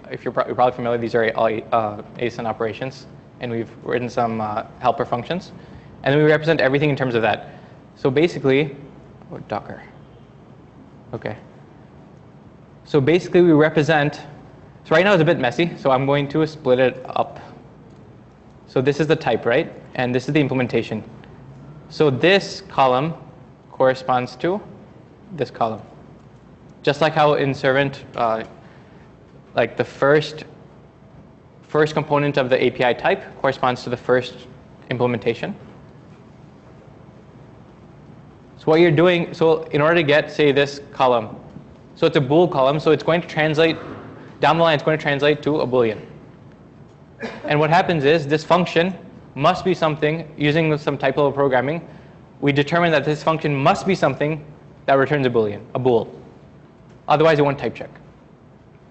if you're probably familiar, these are all ASIN operations, and we've written some helper functions, and then we represent everything in terms of that. So basically, Docker. Okay. So basically, we represent. So right now it's a bit messy, so I'm going to split it up. So this is the type, right? And this is the implementation. So this column corresponds to this column. Just like how in Servant, like the first component of the API type corresponds to the first implementation. So what you're doing, so in order to get, say, this column, so it's a bool column, so it's going to translate, down the line it's going to translate to a boolean. And what happens is this function must be something, using some type level programming, we determine that this function must be something that returns a boolean, a bool. Otherwise it won't type check.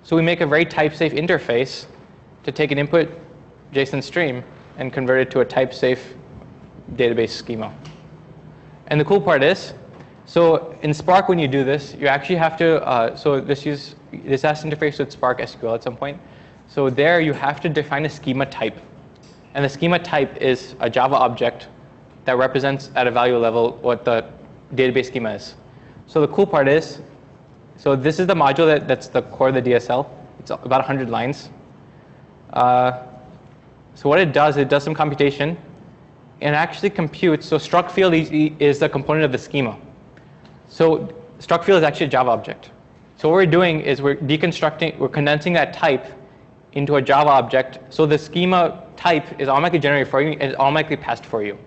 So we make a very type-safe interface to take an input JSON stream and convert it to a type-safe database schema. And the cool part is, so in Spark when you do this, you actually have to, so this has to interface with Spark SQL at some point. So there you have to define a schema type. And the schema type is a Java object that represents at a value level what the database schema is. So the cool part is, so this is the module that's the core of the DSL. It's about 100 lines. So what it does some computation and actually computes. So struct field is the component of the schema. So struct field is actually a Java object. So what we're doing is we're condensing that type into a Java object. So the schema type is automatically generated for you and is automatically passed for you.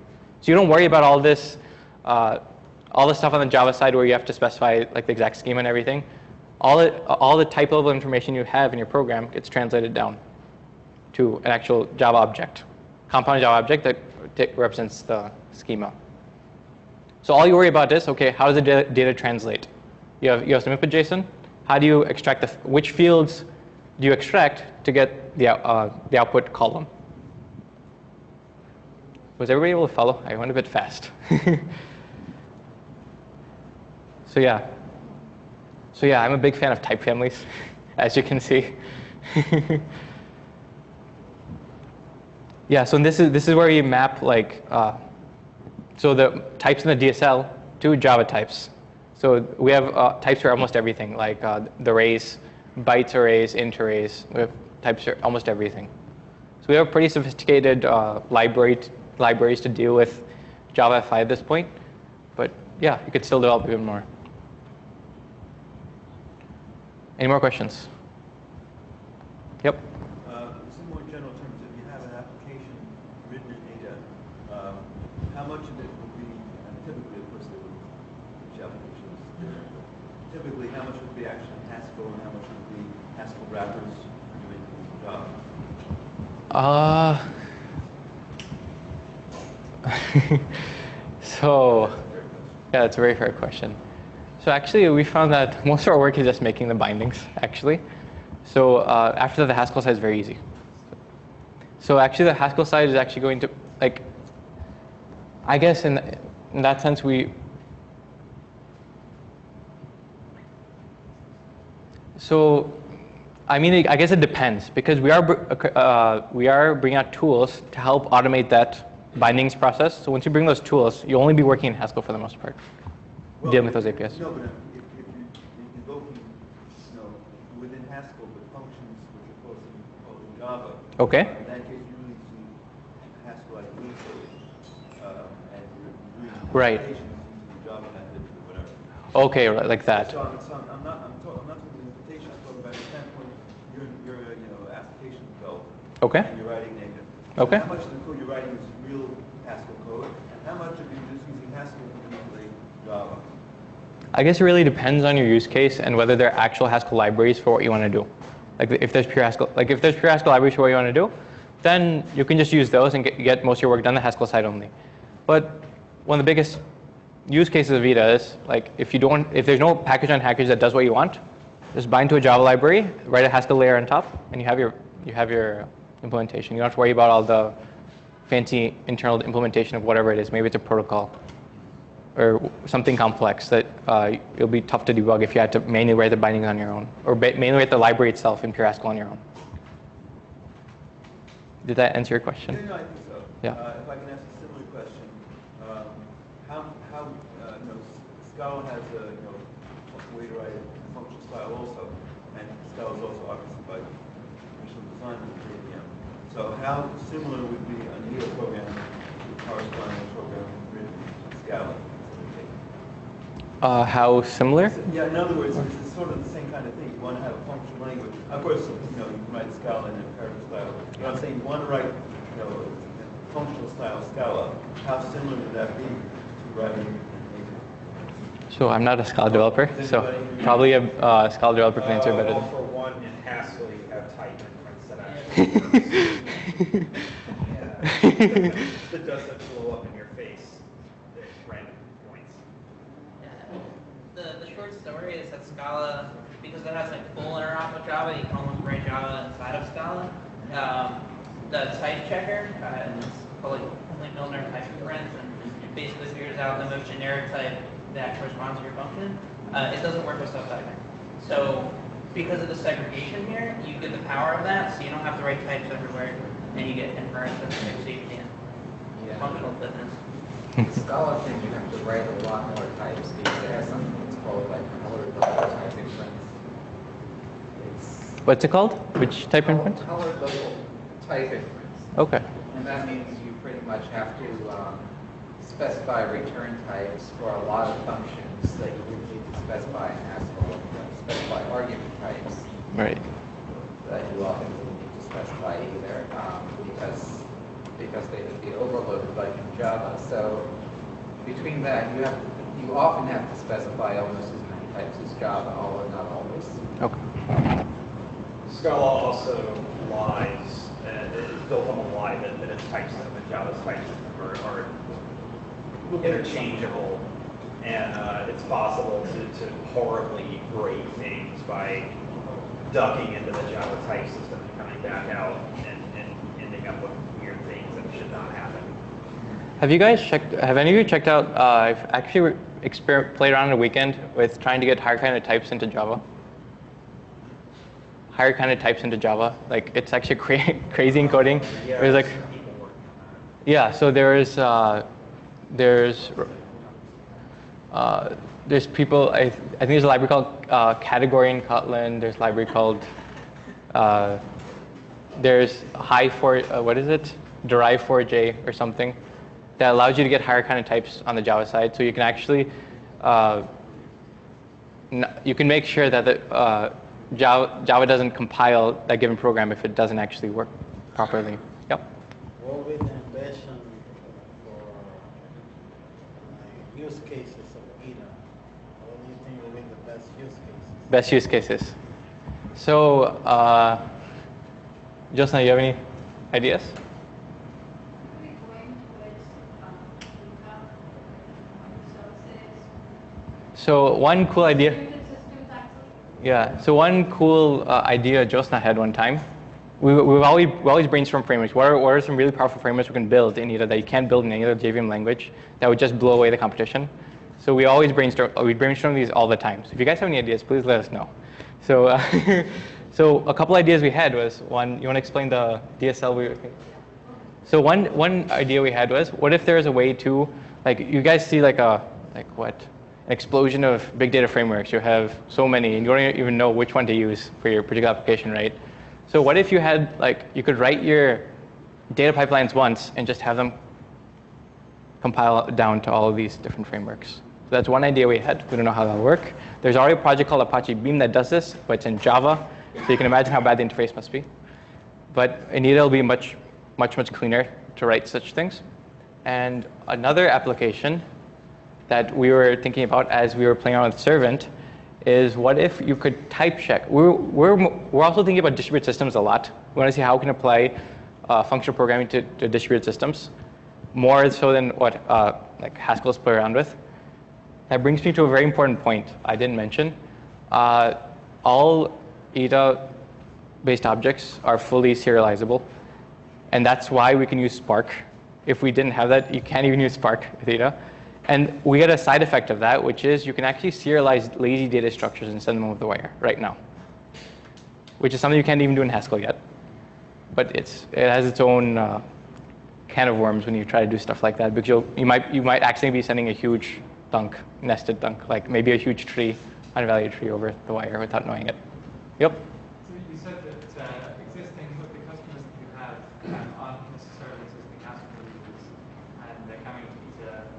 So you don't worry about all this, all the stuff on the Java side where you have to specify like the exact schema and everything. All the type level information you have in your program gets translated down to an actual Java object, compound Java object that represents the schema. So all you worry about is, okay, how does the data translate? You have some input JSON. How do you extract which fields do you extract to get the output column? Was everybody able to follow? I went a bit fast. So yeah, I'm a big fan of type families, as you can see. Yeah, so this is where you map like so the types in the DSL to Java types. So we have types for almost everything, like the arrays, bytes arrays, int arrays. We have types for almost everything. So we have pretty sophisticated libraries to deal with Java FI at this point. But yeah, you could still develop even more. Any more questions? Yep. Some more general terms, if you have an application written in Eta, how much of it would be, and typically of course there would be each application is different, but typically how much would be actually Haskell and how much would be Haskell wrappers doing Java? So, yeah, that's a very fair question. So actually, we found that most of our work is just making the bindings, actually. So after the Haskell side is very easy. So actually, the Haskell side is actually going to, like, I guess in that sense, I mean, I guess it depends, because we are bringing out tools to help automate that bindings process. So once you bring those tools, you'll only be working in Haskell for the most part, dealing with those APIs. No, but if you're invoking, within Haskell with functions which are called in Java, Okay. in that case you really see Haskell like glue code, and you're doing Right. implementations using Java methods or whatever. Okay, right, like that. So I'm not talking about implementation. I'm talking about the standpoint you're application developer. Okay. And you're writing native. Okay. How much of the code you're writing is real Haskell code, and how much of you are just using Haskell to manipulate Java? I guess it really depends on your use case and whether there are actual Haskell libraries for what you want to do. Like if there's pure Haskell libraries for what you want to do, then you can just use those and get most of your work done the Haskell side only. But one of the biggest use cases of Eta is like if there's no package on package that does what you want, just bind to a Java library, write a Haskell layer on top, and you have your implementation. You don't have to worry about all the fancy internal implementation of whatever it is. Maybe it's a protocol. or something complex that it'll be tough to debug if you had to manually write the bindings on your own, or manually write the library itself in pure Haskell on your own. Did that answer your question? Yeah, no, I think so. Yeah. If I can ask a similar question, Scala has a way to write a functional style also, and Scala is also obviously by initial design with JVM. So how similar would be an Eta program to corresponding program written in Scala? How similar? Yeah, in other words, it's sort of the same kind of thing. You want to have a functional language. Of course, you can write Scala in imperative style. But I'm saying you want to write, functional style Scala. How similar would that be to writing? So I'm not a Scala developer, so probably a Scala developer can answer better. Well, for one, in Haskell, you have type inference that actually works. That doesn't blow up in your face at random points. The short story is that Scala, because it has like full interop with Java, you can almost write Java inside of Scala. The type checker is called like Milner type inference, and it basically figures out the most generic type that corresponds to your function. It doesn't work with subtyping. So because of the segregation here, you get the power of that, so you don't have to write types everywhere, and you get inference and safety and functional fitness. Scala thing, you have to write a lot more types because it has something that's called like colored local type inference. What's it called? Which type inference? Colored local type inference. Okay. And that means you pretty much have to specify return types for a lot of functions that you would need to specify in Haskell. You have to specify argument types. Right. That you often wouldn't need to specify either because they would be overloaded like in Java. So between that, you often have to specify almost as many types as Java, although not always. Okay. Scala also lies, and it is built on the lie that its type system and Java's type system are interchangeable, and it's possible to horribly break things by ducking into the Java type system and coming back out and ending up with weird things that should not happen. Have any of you checked out, I've actually played around on a weekend with trying to get higher kind of types into Java. Higher kind of types into Java. Like, it's actually crazy encoding. Yeah, there's like, so there's people, I think there's a library called category in Kotlin. There's a library called, there's derive4j or something that allows you to get higher kind of types on the Java side. So you can actually, you can make sure that the Java doesn't compile that given program if it doesn't actually work properly. Yep. What with the ambition for use cases of Eta? What do you think will be the best use cases? Best use cases. So, Josna, you have any ideas? So one cool idea. Yeah. So one cool idea Josna had one time. We always brainstorm frameworks. What are some really powerful frameworks we can build in Eta that you can't build in any other JVM language that would just blow away the competition? So we always brainstorm these all the time. So if you guys have any ideas, please let us know. So so a couple ideas we had was one. You want to explain the DSL we were thinking? So one idea we had was, what if there is a way to, like, you guys see an explosion of big data frameworks. You have so many, and you don't even know which one to use for your particular application, right? So what if you had, you could write your data pipelines once and just have them compile down to all of these different frameworks? So that's one idea we had. We don't know how that'll work. There's already a project called Apache Beam that does this, but it's in Java, so you can imagine how bad the interface must be. But in Eta, it'll be much cleaner to write such things. And another application that we were thinking about as we were playing around with Servant is, what if you could type check? We're also thinking about distributed systems a lot. We want to see how we can apply functional programming to distributed systems, more so than what Haskell's play around with. That brings me to a very important point I didn't mention. All Eta-based objects are fully serializable, and that's why we can use Spark. If we didn't have that, you can't even use Spark with Eta. And we get a side effect of that, which is you can actually serialize lazy data structures and send them over the wire right now, which is something you can't even do in Haskell yet. But it has its own can of worms when you try to do stuff like that, because you might actually be sending a huge thunk, nested thunk, like maybe a huge tree, unvalued tree over the wire without knowing it. Yep. So you said that existing with the customers that you have aren't necessarily existing Haskell users, and they're coming to Eta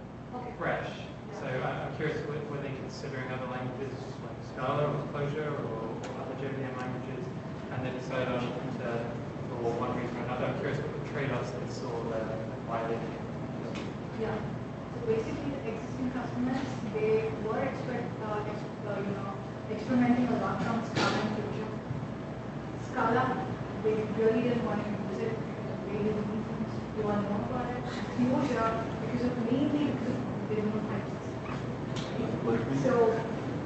fresh. So I'm curious, were they considering other languages like Scala or Clojure or other JVM languages, and they decided on Eta for one reason or another? I'm curious what the trade-offs they saw there, why they did. Yeah. So basically, the existing customers, they were experimenting a lot from Scala and Clojure. Scala, they really didn't want to use it because of various reasons. They want to know about it. Clojure, mainly because they don't know types. So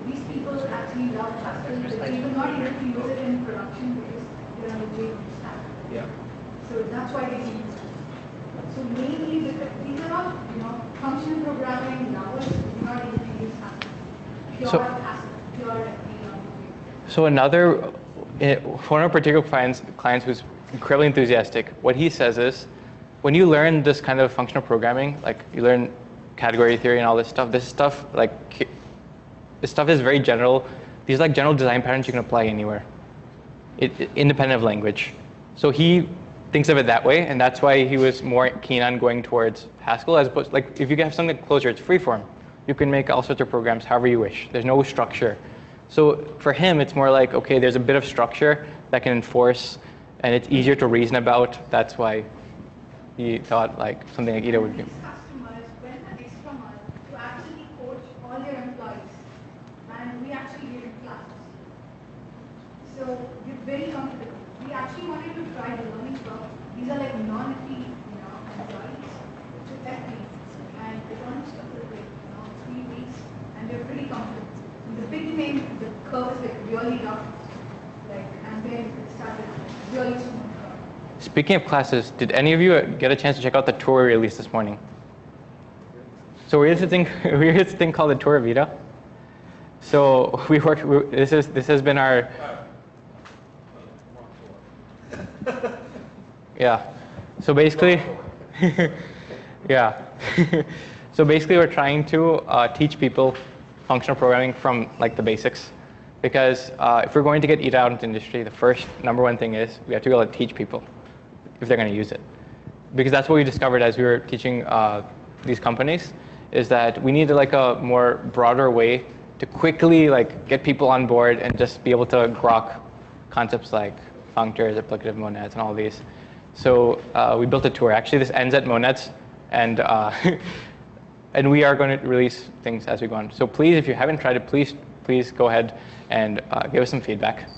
these people actually love Haskell, but they were not able to use it in production because they're on the way to stack. Yeah. So that's why they use it. So mainly these are all, functional programming lovers who are not able to use Haskell. Pure Haskell, pure FP. So one of our particular clients who's incredibly enthusiastic, what he says is, when you learn this kind of functional programming, like you learn category theory and all this stuff is very general. These are like general design patterns you can apply anywhere, independent of language. So he thinks of it that way, and that's why he was more keen on going towards Haskell, as opposed, like if you have something like Clojure, it's freeform. You can make all sorts of programs however you wish. There's no structure. So for him, it's more like, okay, there's a bit of structure that can enforce, and it's easier to reason about. That's why he thought like something like Eta would be. These customers went an extra mile to actually coach all their employees, and we actually gave it classes. So we're very comfortable. We actually wanted to try the learning curve. These are like non-FE, employees to FE, and it almost took like 3 weeks, and they're pretty comfortable. The big thing, the curve is like really rough, and then it started really smooth curve. Speaking of classes, did any of you get a chance to check out the tour we released this morning? So we released a thing called the Tour of Eta. So this has been our yeah. So basically, yeah. So basically, we're trying to teach people functional programming from like the basics, because if we're going to get Eta out into industry, the first #1 thing is we have to be able to teach people if they're going to use it, because that's what we discovered as we were teaching these companies, is that we needed like a more broader way to quickly like get people on board and just be able to grok concepts like functors, applicative monads, and all these. So we built a tour. Actually, this ends at monads, and and we are going to release things as we go on. So please, if you haven't tried it, please go ahead and give us some feedback.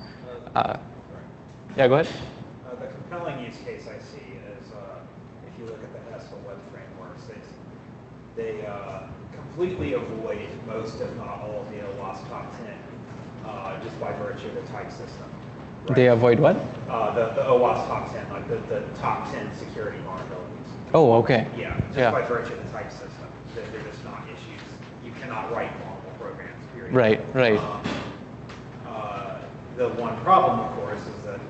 Yeah, go ahead. The compelling use case I see is if you look at the Haskell web frameworks, they completely avoid most, if not all, of the OWASP top 10 just by virtue of the type system. Right? They avoid what? The OWASP top 10, like the top 10 security vulnerabilities. Oh, okay. Yeah, just by virtue of the type system. They're just not issues. You cannot write normal programs, period. Right. The one problem, of course, is that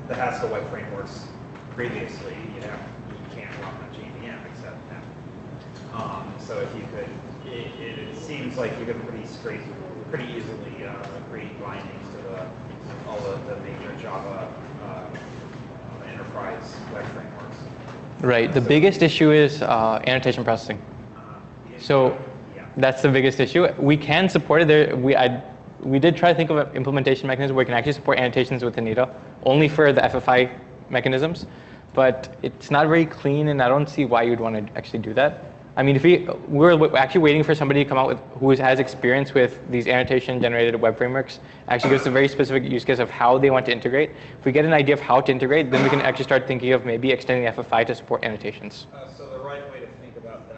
the Haskell web frameworks previously, you can't run a JVM except that. So if you could, it seems like you could pretty easily create bindings to all of the major Java enterprise web frameworks. Right. The biggest issue is annotation processing. So that's the biggest issue. We can support it. We did try to think of an implementation mechanism where we can actually support annotations within Eta, only for the FFI mechanisms, but it's not very clean, and I don't see why you'd want to actually do that. I mean, we're actually waiting for somebody to come out with who has experience with these annotation-generated web frameworks. Actually, gives a very specific use case of how they want to integrate. If we get an idea of how to integrate, then we can actually start thinking of maybe extending FFI to support annotations. So